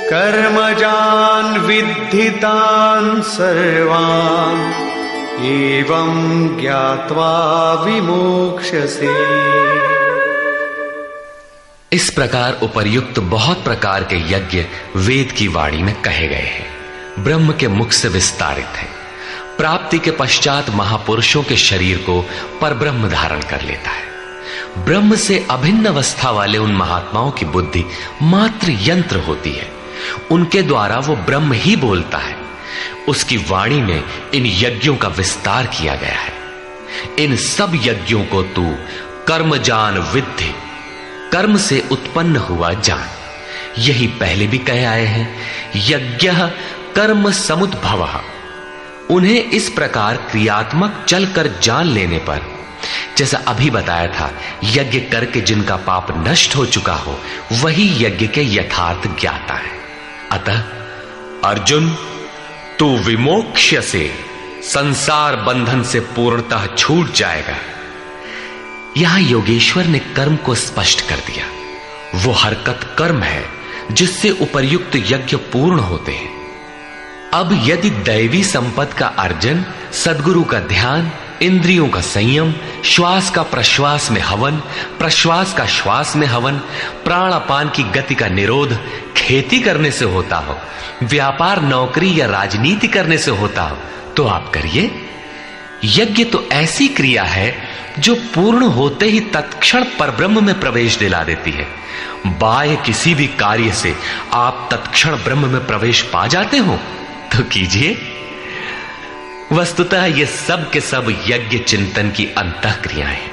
कर्मजान् विद्धितान् सर्वान् एवं ज्ञात्वा विमोक्ष्यसे। इस प्रकार उपर्युक्त बहुत प्रकार के यज्ञ वेद की वाणी में कहे गए हैं, ब्रह्म के मुख से विस्तारित है। प्राप्ति के पश्चात महापुरुषों के शरीर को परब्रह्म धारण कर लेता है। ब्रह्म से अभिन्न अवस्था वाले उन महात्माओं की बुद्धि मात्र यंत्र होती है, उनके द्वारा वो ब्रह्म ही बोलता है। उसकी वाणी में इन यज्ञों का विस्तार किया गया है। इन सब यज्ञों को तू कर्म जान विद्धि, कर्म से उत्पन्न हुआ जान। यही पहले भी कहे आए हैं, यज्ञः कर्म समुद्भवः। उन्हें इस प्रकार क्रियात्मक चलकर जान लेने पर, जैसा अभी बताया था, यज्ञ करके जिनका पाप नष्ट हो चुका हो वही यज्ञ के यथार्थ ज्ञाता है। अतः अर्जुन, तू विमोक्ष्य से संसार बंधन से पूर्णतः छूट जाएगा। यहां योगेश्वर ने कर्म को स्पष्ट कर दिया। वो हरकत कर्म है जिससे उपर्युक्त यज्ञ पूर्ण होते हैं। अब यदि दैवी संपत्ति का अर्जन, सद्गुरु का ध्यान, इंद्रियों का संयम, श्वास का प्रश्वास में हवन, प्रश्वास का श्वास में हवन, प्राणापान की गति का निरोध खेती करने से होता हो, व्यापार नौकरी या राजनीति करने से होता हो, तो आप करिए। यज्ञ तो ऐसी क्रिया है जो पूर्ण होते ही तत्क्षण परब्रह्म में प्रवेश दिला देती है। बाह्य किसी भी कार्य से आप तत्क्षण ब्रह्म में प्रवेश पा जाते हो तो कीजिए। वस्तुतः ये सब के सब यज्ञ चिंतन की अंतः क्रियाएं हैं,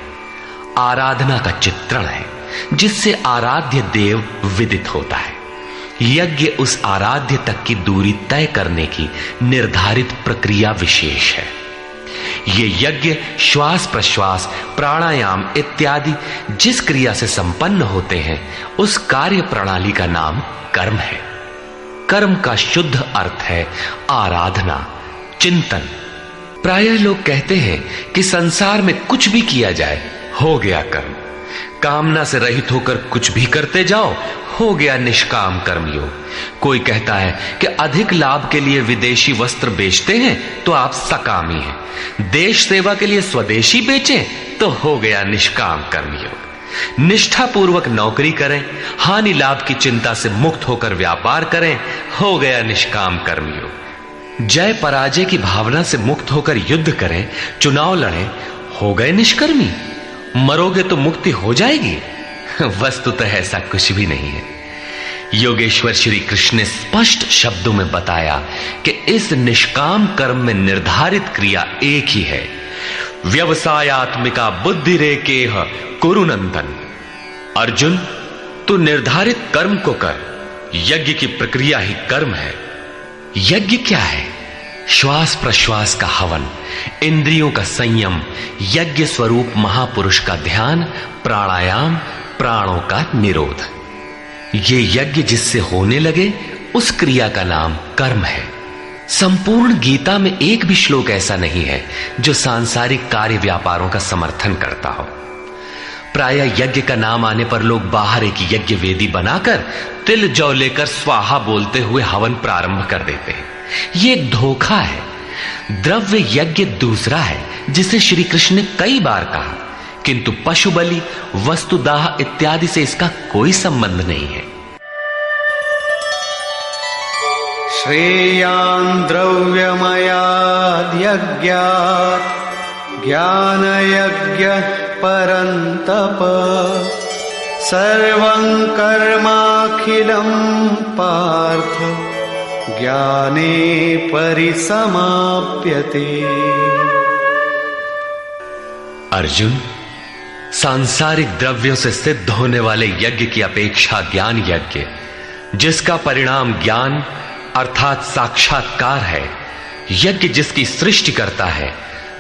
आराधना का चित्रण है जिससे आराध्य देव विदित होता है। यज्ञ उस आराध्य तक की दूरी तय करने की निर्धारित प्रक्रिया विशेष है। ये यज्ञ श्वास प्रश्वास, प्राणायाम इत्यादि जिस क्रिया से संपन्न होते हैं उस कार्य प्रणाली का नाम कर्म है। कर्म का शुद्ध अर्थ है आराधना, चिंतन। प्रायः लोग कहते हैं कि संसार में कुछ भी किया जाए हो गया कर्म, कामना से रहित होकर कुछ भी करते जाओ हो गया निष्काम कर्मयोग। कोई कहता है कि अधिक लाभ के लिए विदेशी वस्त्र बेचते हैं तो आप सकामी हैं, देश सेवा के लिए स्वदेशी बेचें तो हो गया निष्काम कर्मयोग। निष्ठा पूर्वक नौकरी करें, हानि लाभ की चिंता से मुक्त होकर व्यापार करें, हो गया निष्काम कर्मयोग। जय पराजय की भावना से मुक्त होकर युद्ध करें, चुनाव लड़ें, हो गए निष्कर्मी। मरोगे तो मुक्ति हो जाएगी। वस्तुतः ऐसा कुछ भी नहीं है। योगेश्वर श्री कृष्ण ने स्पष्ट शब्दों में बताया कि इस निष्काम कर्म में निर्धारित क्रिया एक ही है, व्यवसायात्मिका बुद्धि रेकेह कुरु नंदन। अर्जुन, तू निर्धारित कर्म को कर, यज्ञ की प्रक्रिया ही कर्म है। यज्ञ क्या है? श्वास प्रश्वास का हवन, इंद्रियों का संयम, यज्ञ स्वरूप महापुरुष का ध्यान, प्राणायाम, प्राणों का निरोध। ये यज्ञ जिससे होने लगे उस क्रिया का नाम कर्म है। संपूर्ण गीता में एक भी श्लोक ऐसा नहीं है जो सांसारिक कार्य व्यापारों का समर्थन करता हो। प्रायः यज्ञ का नाम आने पर लोग बाहर एक यज्ञ वेदी बनाकर तिल जौ लेकर स्वाहा बोलते हुए हवन प्रारंभ कर देते हैं। ये एक धोखा है। द्रव्य यज्ञ दूसरा है जिसे श्री कृष्ण ने कई बार कहा, किंतु पशु बलि, वस्तुदाह इत्यादि से इसका कोई संबंध नहीं है। श्रेयान् द्रव्यमयाद् यज्ञात् ज्ञानयज्ञः परन्तप सर्वं कर्माखिलं पार्थ ज्ञाने परिसमाप्यते। अर्जुन, सांसारिक द्रव्यों से सिद्ध होने वाले यज्ञ की अपेक्षा ज्ञान यज्ञ, जिसका परिणाम ज्ञान अर्थात साक्षात्कार है, यज्ञ जिसकी सृष्टि करता है,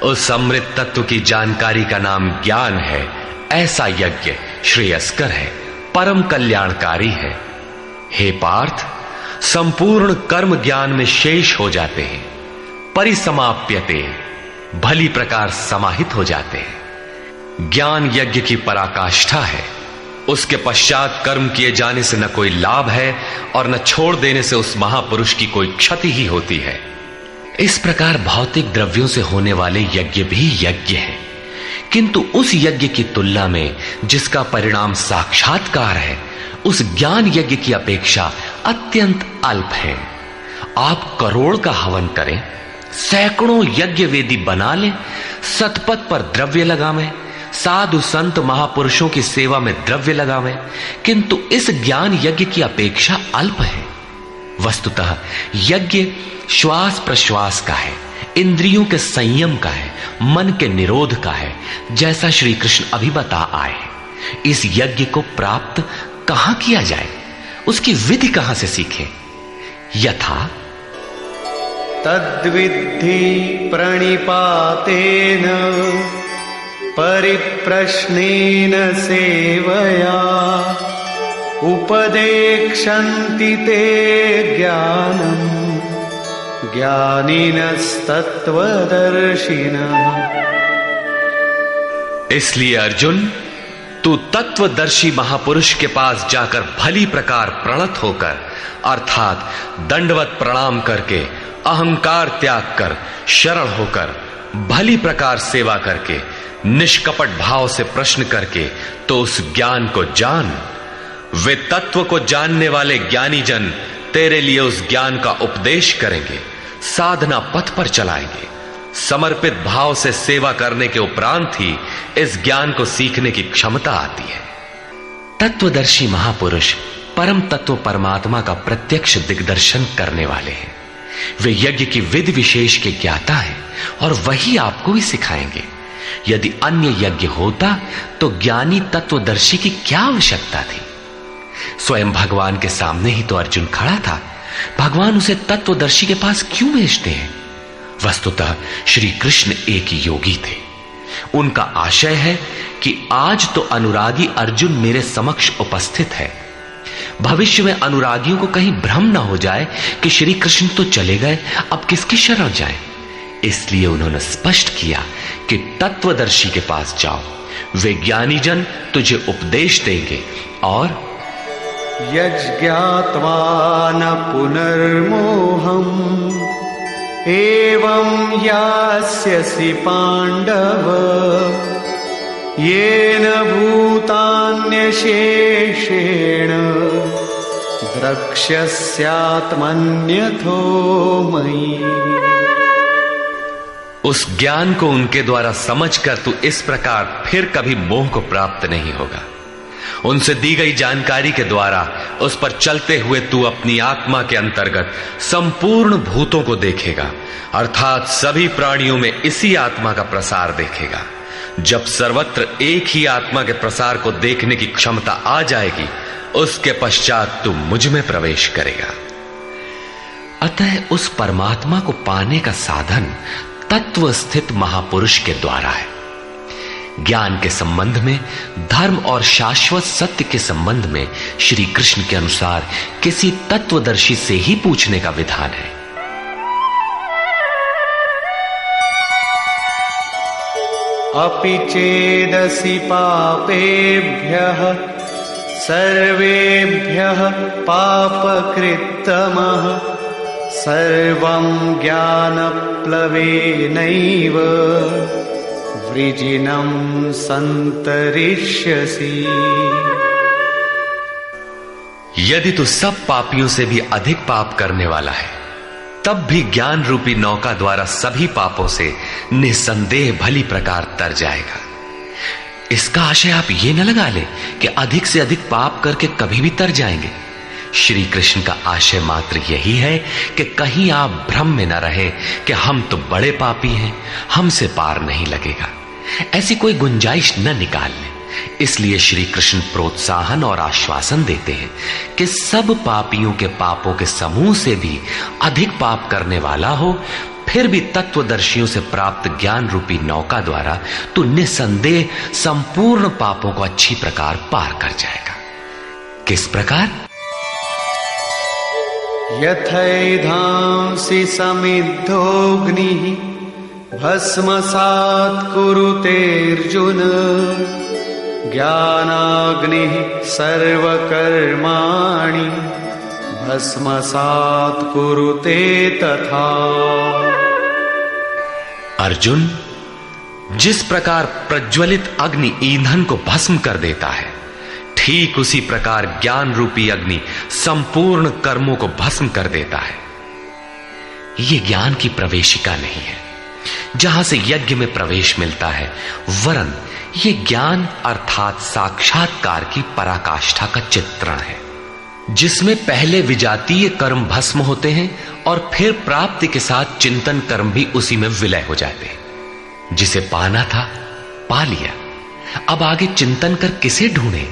उस अमृत तत्व की जानकारी का नाम ज्ञान है। ऐसा यज्ञ श्रेयस्कर है, परम कल्याणकारी है। हे पार्थ, संपूर्ण कर्म ज्ञान में शेष हो जाते हैं। परिसमाप्यते, भली प्रकार समाहित हो जाते हैं। ज्ञान यज्ञ की पराकाष्ठा है। उसके पश्चात कर्म किए जाने से न कोई लाभ है और न छोड़ देने से उस महापुरुष की कोई क्षति ही होती है। इस प्रकार भौतिक द्रव्यों से होने वाले यज्ञ भी यज्ञ है, किंतु उस यज्ञ की तुलना में जिसका परिणाम साक्षात्कार है, उस ज्ञान यज्ञ की अपेक्षा अत्यंत अल्प है। आप करोड़ का हवन करें, सैकड़ों यज्ञ वेदी बना लें, सतपथ पर द्रव्य लगावें, साधु संत महापुरुषों की सेवा में द्रव्य लगावें, किंतु इस ज्ञान यज्ञ की अपेक्षा अल्प है। वस्तुतः यज्ञ श्वास प्रश्वास का है, इंद्रियों के संयम का है, मन के निरोध का है, जैसा श्री कृष्ण अभी बता आए। इस यज्ञ को प्राप्त कहां किया जाए, उसकी विधि कहां से सीखें? यथा तद्विद्धि प्रणिपातेन परिप्रश्नेन सेवया उपदेक्षन्ति ते ज्ञानम् ज्ञानिनस्तत्त्वदर्शिनः। इसलिए अर्जुन, तू तत्वदर्शी महापुरुष के पास जाकर भली प्रकार प्रणत होकर, अर्थात दंडवत प्रणाम करके, अहंकार त्याग कर, शरण होकर, भली प्रकार सेवा करके, निष्कपट भाव से प्रश्न करके तो उस ज्ञान को जान। वे तत्व को जानने वाले ज्ञानी जन तेरे लिए उस ज्ञान का उपदेश करेंगे, साधना पथ पर चलाएंगे। समर्पित भाव से सेवा करने के उपरांत ही इस ज्ञान को सीखने की क्षमता आती है। तत्वदर्शी महापुरुष परम तत्व परमात्मा का प्रत्यक्ष दिग्दर्शन करने वाले हैं। वे यज्ञ की विधि विशेष के ज्ञाता हैं और वही आपको भी सिखाएंगे। यदि अन्य यज्ञ होता तो ज्ञानी तत्वदर्शी की क्या आवश्यकता थी? स्वयं भगवान के सामने ही तो अर्जुन खड़ा था। भगवान उसे तत्वदर्शी के पास क्यों भेजते हैं? वस्तुतः श्री कृष्ण एक योगी थे। उनका आशय है कि आज तो अनुरागी अर्जुन मेरे समक्ष उपस्थित है, भविष्य में अनुरागियों को कहीं भ्रम न हो जाए कि श्री कृष्ण तो चले गए, अब किसकी शरण जाए। इसलिए उन्होंने स्पष्ट किया कि तत्वदर्शी के पास जाओ, वे ज्ञानी जन तुझे उपदेश देंगे और यज्ञात्वा न पुनर्मोहम् एवं यास्यसि पांडव येन भूतान्यशेषेण द्रक्ष्यस्यात्मन्यथो मयि। उस ज्ञान को उनके द्वारा समझकर तू इस प्रकार फिर कभी मोह को प्राप्त नहीं होगा। उनसे दी गई जानकारी के द्वारा उस पर चलते हुए तू अपनी आत्मा के अंतर्गत संपूर्ण भूतों को देखेगा, अर्थात सभी प्राणियों में इसी आत्मा का प्रसार देखेगा। जब सर्वत्र एक ही आत्मा के प्रसार को देखने की क्षमता आ जाएगी, उसके पश्चात तू मुझ में प्रवेश करेगा। अतः उस परमात्मा को पाने का साधन तत्व स्थित महापुरुष के द्वारा है। ज्ञान के संबंध में, धर्म और शाश्वत सत्य के संबंध में श्री कृष्ण के अनुसार किसी तत्वदर्शी से ही पूछने का विधान है। अपि चेदसि पापेभ्यः सर्वेभ्यः पापकृत्तमः सर्वं ज्ञानप्लवेनैव वृजिनं संतरिष्यसि। यदि तू सब पापियों से भी अधिक पाप करने वाला है, तब भी ज्ञान रूपी नौका द्वारा सभी पापों से निसंदेह भली प्रकार तर जाएगा। इसका आशय आप ये न लगा ले कि अधिक से अधिक पाप करके कभी भी तर जाएंगे। श्री कृष्ण का आशय मात्र यही है कि कहीं आप भ्रम में न रहे कि हम तो बड़े पापी हैं, हमसे पार नहीं लगेगा। ऐसी कोई गुंजाइश न निकाल ले। इसलिए श्री कृष्ण प्रोत्साहन और आश्वासन देते हैं कि सब पापियों के पापों के समूह से भी अधिक पाप करने वाला हो, फिर भी तत्वदर्शियों से प्राप्त ज्ञान रूपी नौका द्वारा तू निसंदेह संपूर्ण पापों को अच्छी प्रकार पार कर जाएगा। किस प्रकार? यथैधांसि समिद्धोऽग्निः भस्मसात् कुरुतेऽर्जुन ज्ञानाग्निः सर्वकर्माणि भस्मसात् कुरुते तथा। अर्जुन, जिस प्रकार प्रज्वलित अग्नि ईंधन को भस्म कर देता है, ठीक उसी प्रकार ज्ञान रूपी अग्नि संपूर्ण कर्मों को भस्म कर देता है। यह ज्ञान की प्रवेशिका नहीं है जहां से यज्ञ में प्रवेश मिलता है, वरन यह ज्ञान अर्थात साक्षात्कार की पराकाष्ठा का चित्रण है, जिसमें पहले विजातीय कर्म भस्म होते हैं और फिर प्राप्ति के साथ चिंतन कर्म भी उसी में विलय हो जाते हैं। जिसे पाना था पा लिया, अब आगे चिंतन कर किसे ढूंढे?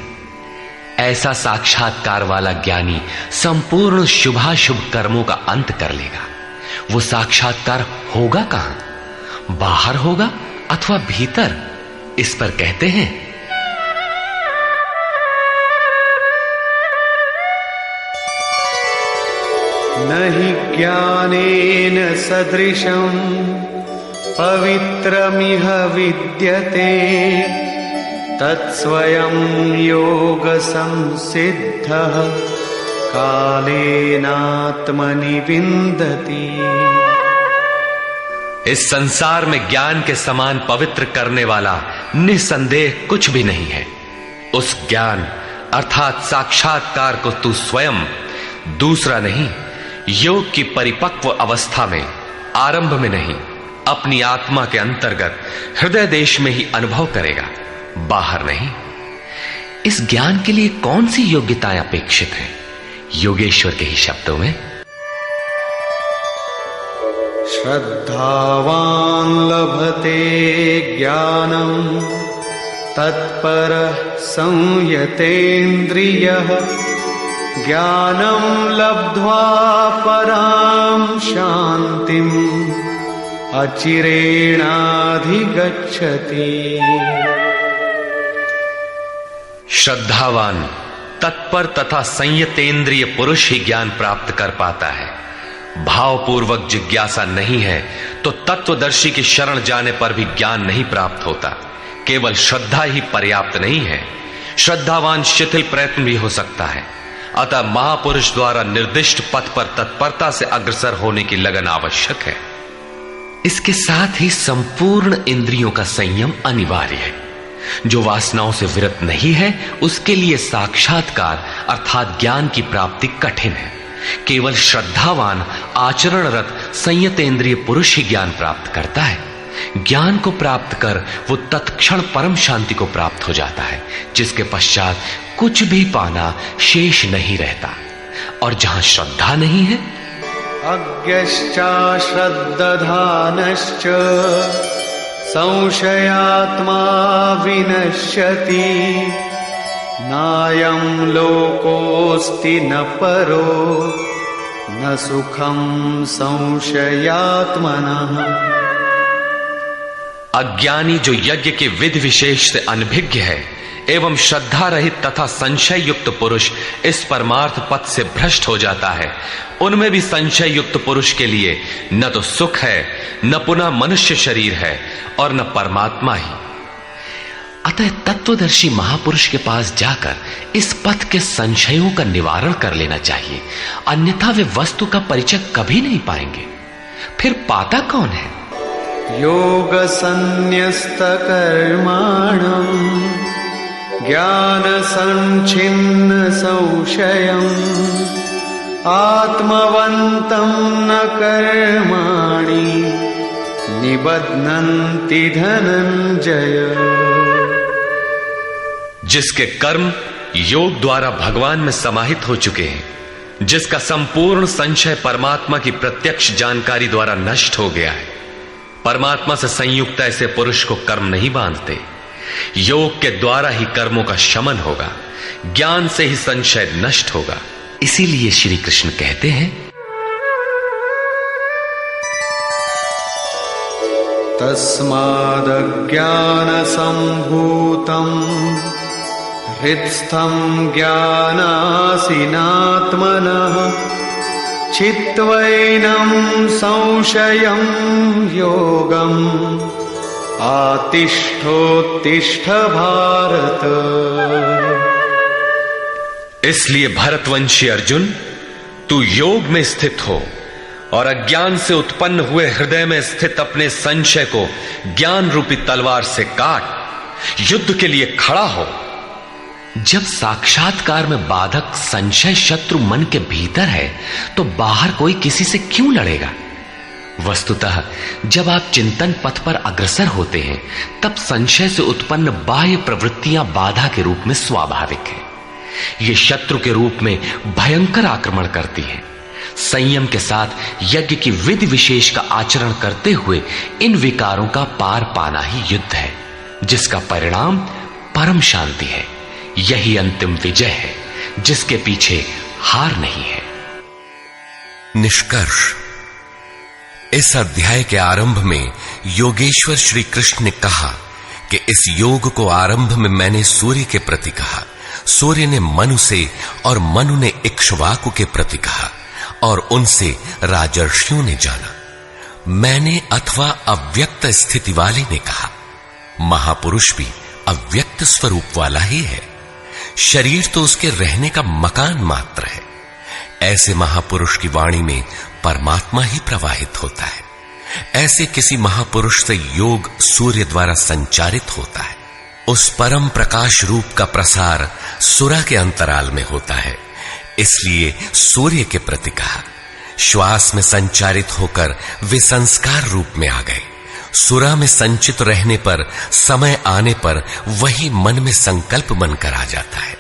ऐसा साक्षात्कार वाला ज्ञानी संपूर्ण शुभाशुभ कर्मों का अंत कर लेगा। वो साक्षात्कार होगा कहां? बाहर होगा अथवा भीतर? इस पर कहते हैं, नहि ज्ञानेन सदृशं पवित्रमिह विद्यते तत्स्वयं योग संसिद्धः कालेनात्मनि विन्दति। इस संसार में ज्ञान के समान पवित्र करने वाला निसंदेह कुछ भी नहीं है। उस ज्ञान अर्थात साक्षात्कार को तू स्वयं, दूसरा नहीं, योग की परिपक्व अवस्था में, आरंभ में नहीं, अपनी आत्मा के अंतर्गत हृदय देश में ही अनुभव करेगा, बाहर नहीं। इस ज्ञान के लिए कौन सी योग्यताएं अपेक्षित हैं? योगेश्वर के ही शब्दों में, श्रद्धावान् लभते ज्ञानं तत्परः संयतेन्द्रियः ज्ञानं लब्ध्वा परां शान्तिम् अचिरेणाधिगच्छति। श्रद्धावान, तत्पर तथा संयतेंद्रिय पुरुष ही ज्ञान प्राप्त कर पाता है। भावपूर्वक जिज्ञासा नहीं है तो तत्वदर्शी की शरण जाने पर भी ज्ञान नहीं प्राप्त होता। केवल श्रद्धा ही पर्याप्त नहीं है, श्रद्धावान शिथिल प्रयत्न भी हो सकता है। अतः महापुरुष द्वारा निर्दिष्ट पथ पर तत्परता से अग्रसर होने की लगन आवश्यक है। इसके साथ ही संपूर्ण इंद्रियों का संयम अनिवार्य है। जो वासनाओं से विरत नहीं है उसके लिए साक्षात्कार अर्थात ज्ञान की प्राप्ति कठिन है। केवल श्रद्धावान आचरणरत संयतेंद्रिय पुरुष ही ज्ञान प्राप्त करता है। ज्ञान को प्राप्त कर वो तत्क्षण परम शांति को प्राप्त हो जाता है, जिसके पश्चात कुछ भी पाना शेष नहीं रहता। और जहां श्रद्धा नहीं है, अज्ञश्चाश्रद्दधानश्च संशयात्मा विनश्यति नायं लोकोऽस्ति न परो न सुखं संशयात्मनः। अज्ञानी जो यज्ञ के विधि विशेष से अनभिज्ञ है एवं श्रद्धा रहित तथा संशय युक्त पुरुष इस परमार्थ पथ से भ्रष्ट हो जाता है। उनमें भी संशय युक्त पुरुष के लिए न तो सुख है, न पुनः मनुष्य शरीर है और न परमात्मा ही। अतः तत्वदर्शी महापुरुष के पास जाकर इस पथ के संशयों का निवारण कर लेना चाहिए, अन्यथा वे वस्तु का परिचय कभी नहीं पाएंगे। फिर पाता कौन है? योग संन्यस्त कर्माणं ज्ञान संच्छिन्न संशयम् आत्मवन्तं न कर्माणि निबध्नन्ति धनंजय। जिसके कर्म योग द्वारा भगवान में समाहित हो चुके हैं, जिसका संपूर्ण संशय परमात्मा की प्रत्यक्ष जानकारी द्वारा नष्ट हो गया है, परमात्मा से संयुक्त ऐसे पुरुष को कर्म नहीं बांधते। योग के द्वारा ही कर्मों का शमन होगा, ज्ञान से ही संशय नष्ट होगा। इसीलिए श्री कृष्ण कहते हैं, तस्मादज्ञान संभूतं हृत्स्थं ज्ञानासिनात्मनः छित्त्वैनं संशयं योगम् आतिष्ठोत्तिष्ठ भारत। इसलिए भरतवंशी अर्जुन, तू योग में स्थित हो और अज्ञान से उत्पन्न हुए हृदय में स्थित अपने संशय को ज्ञान रूपी तलवार से काट युद्ध के लिए खड़ा हो। जब साक्षात्कार में बाधक संशय शत्रु मन के भीतर है तो बाहर कोई किसी से क्यों लड़ेगा? वस्तुतः जब आप चिंतन पथ पर अग्रसर होते हैं तब संशय से उत्पन्न बाह्य प्रवृत्तियां बाधा के रूप में स्वाभाविक है। ये शत्रु के रूप में भयंकर आक्रमण करती है। संयम के साथ यज्ञ की विधि विशेष का आचरण करते हुए इन विकारों का पार पाना ही युद्ध है, जिसका परिणाम परम शांति है। यही अंतिम विजय है, जिसके पीछे हार नहीं है। निष्कर्ष, इस अध्याय के आरंभ में योगेश्वर श्री कृष्ण ने कहा कि इस योग को आरंभ में मैंने सूर्य के प्रति कहा, सूर्य ने मनु से और मनु ने इक्ष्वाकु के प्रति कहा और उनसे राजर्षियों ने जाना। मैंने अथवा अव्यक्त स्थिति वाले ने कहा। महापुरुष भी अव्यक्त स्वरूप वाला ही है, शरीर तो उसके रहने का मकान मात्र है। ऐसे महापुरुष की वाणी में परमात्मा ही प्रवाहित होता है। ऐसे किसी महापुरुष से योग सूर्य द्वारा संचारित होता है। उस परम प्रकाश रूप का प्रसार सुरा के अंतराल में होता है, इसलिए सूर्य के प्रति कहा। श्वास में संचारित होकर वे संस्कार रूप में आ गए। सुरा में संचित रहने पर, समय आने पर वही मन में संकल्प बनकर आ जाता है।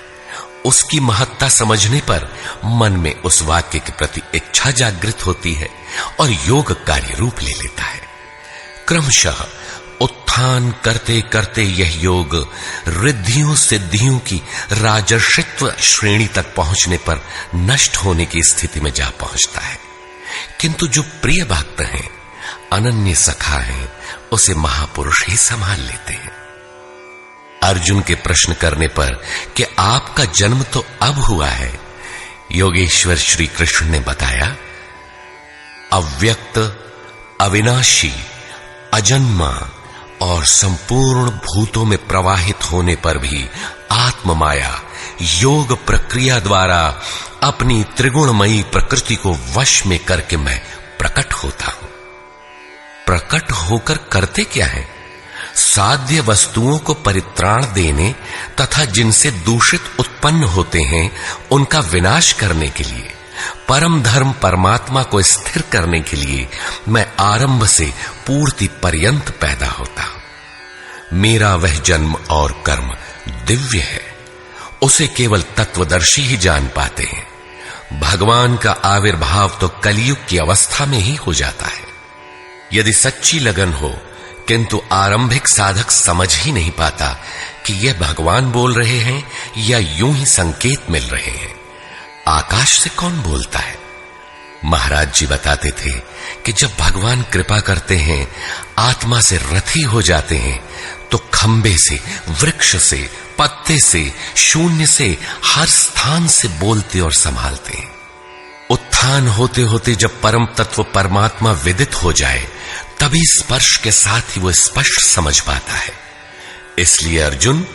उसकी महत्ता समझने पर मन में उस वाक्य के प्रति इच्छा जागृत होती है और योग कार्य रूप ले लेता है। क्रमशः उत्थान करते करते यह योग रिद्धियों सिद्धियों की राजर्षित्व श्रेणी तक पहुंचने पर नष्ट होने की स्थिति में जा पहुंचता है। किंतु जो प्रिय भक्त हैं, अनन्य सखा हैं, उसे महापुरुष ही संभाल लेते हैं। अर्जुन के प्रश्न करने पर कि आपका जन्म तो अब हुआ है, योगेश्वर श्री कृष्ण ने बताया, अव्यक्त, अविनाशी, अजन्मा और संपूर्ण भूतों में प्रवाहित होने पर भी आत्म माया योग प्रक्रिया द्वारा अपनी त्रिगुणमयी प्रकृति को वश में करके मैं प्रकट होता हूं। प्रकट होकर करते क्या है? साध्य वस्तुओं को परित्राण देने तथा जिनसे दूषित उत्पन्न होते हैं उनका विनाश करने के लिए, परम धर्म परमात्मा को स्थिर करने के लिए मैं आरंभ से पूर्ति पर्यंत पैदा होता हूं। मेरा वह जन्म और कर्म दिव्य है, उसे केवल तत्वदर्शी ही जान पाते हैं। भगवान का आविर्भाव तो कलियुग की अवस्था में ही हो जाता है। यदि सच्ची लगन हो किंतु आरंभिक साधक समझ ही नहीं पाता कि यह भगवान बोल रहे हैं या यूं ही संकेत मिल रहे हैं। आकाश से कौन बोलता है? महाराज जी बताते थे कि जब भगवान कृपा करते हैं, आत्मा से रथी हो जाते हैं, तो खंबे से, वृक्ष से, पत्ते से, शून्य से, हर स्थान से बोलते और संभालते हैं। उत्थान होते होते जब परम तत्व परमात्मा विदित हो जाए, तभी स्पर्श के साथ ही वो स्पष्ट समझ पाता है। इसलिए अर्जुन,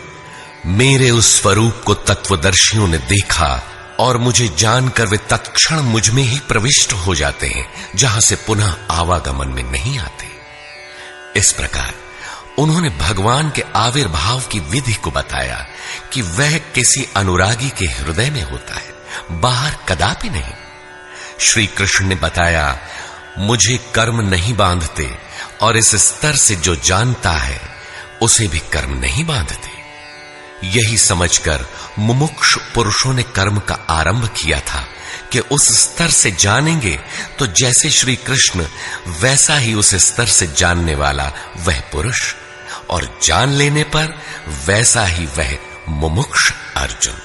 मेरे उस स्वरूप को तत्वदर्शियों ने देखा और मुझे जानकर वे तत्क्षण मुझ में ही प्रविष्ट हो जाते हैं, जहां से पुनः आवागमन में नहीं आते। इस प्रकार उन्होंने भगवान के आविर्भाव की विधि को बताया कि वह किसी अनुरागी के हृदय में होता है, बाहर कदापि नहीं। श्री कृष्ण ने बताया, मुझे कर्म नहीं बांधते और इस स्तर से जो जानता है उसे भी कर्म नहीं बांधते। यही समझकर मुमुक्षु पुरुषों ने कर्म का आरंभ किया था कि उस स्तर से जानेंगे तो जैसे श्री कृष्ण, वैसा ही उस स्तर से जानने वाला वह पुरुष, और जान लेने पर वैसा ही वह मुमुक्ष अर्जुन।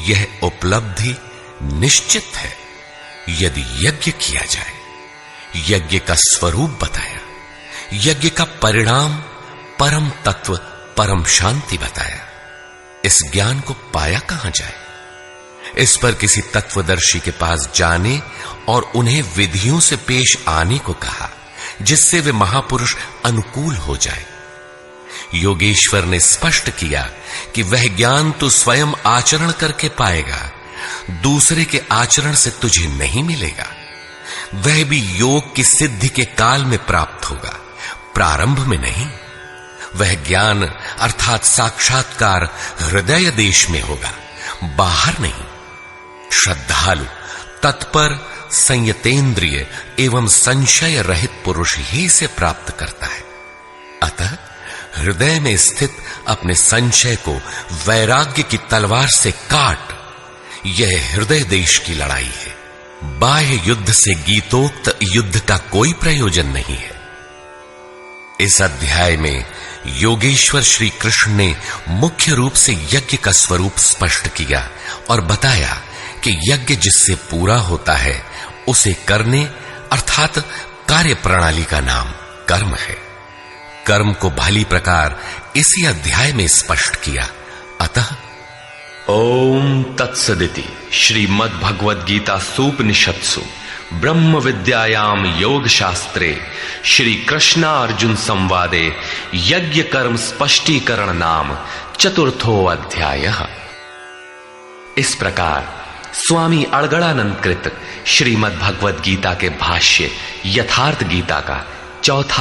यह उपलब्धि निश्चित है यदि यज्ञ किया जाए। यज्ञ का स्वरूप बताया, यज्ञ का परिणाम परम तत्व परम शांति बताया। इस ज्ञान को पाया कहां जाए? इस पर किसी तत्वदर्शी के पास जाने और उन्हें विधियों से पेश आने को कहा, जिससे वे महापुरुष अनुकूल हो जाए। योगेश्वर ने स्पष्ट किया कि वह ज्ञान तो स्वयं आचरण करके पाएगा, दूसरे के आचरण से तुझे नहीं मिलेगा। वह भी योग की सिद्धि के काल में प्राप्त होगा, प्रारंभ में नहीं। वह ज्ञान अर्थात साक्षात्कार हृदय देश में होगा, बाहर नहीं। श्रद्धालु, तत्पर, संयतेंद्रिय एवं संशय रहित पुरुष ही इसे प्राप्त करता है। अतः हृदय में स्थित अपने संशय को वैराग्य की तलवार से काट। यह हृदय देश की लड़ाई है। बाह्य युद्ध से गीतोक्त युद्ध का कोई प्रयोजन नहीं है। इस अध्याय में योगेश्वर श्री कृष्ण ने मुख्य रूप से यज्ञ का स्वरूप स्पष्ट किया और बताया कि यज्ञ जिससे पूरा होता है उसे करने अर्थात कार्य प्रणाली का नाम कर्म है। कर्म को भली प्रकार इसी अध्याय में स्पष्ट किया। अतः ओम तत्सदिति श्रीमद् भगवद गीता सूपनिषत्सु ब्रह्म विद्यायाम योग शास्त्रे श्री कृष्ण अर्जुन संवादे यज्ञ कर्म स्पष्टीकरण नाम चतुर्थो अध्याय। इस प्रकार स्वामी अड़गड़ानंद कृत श्रीमद् भगवद गीता के भाष्य यथार्थ गीता का चौथा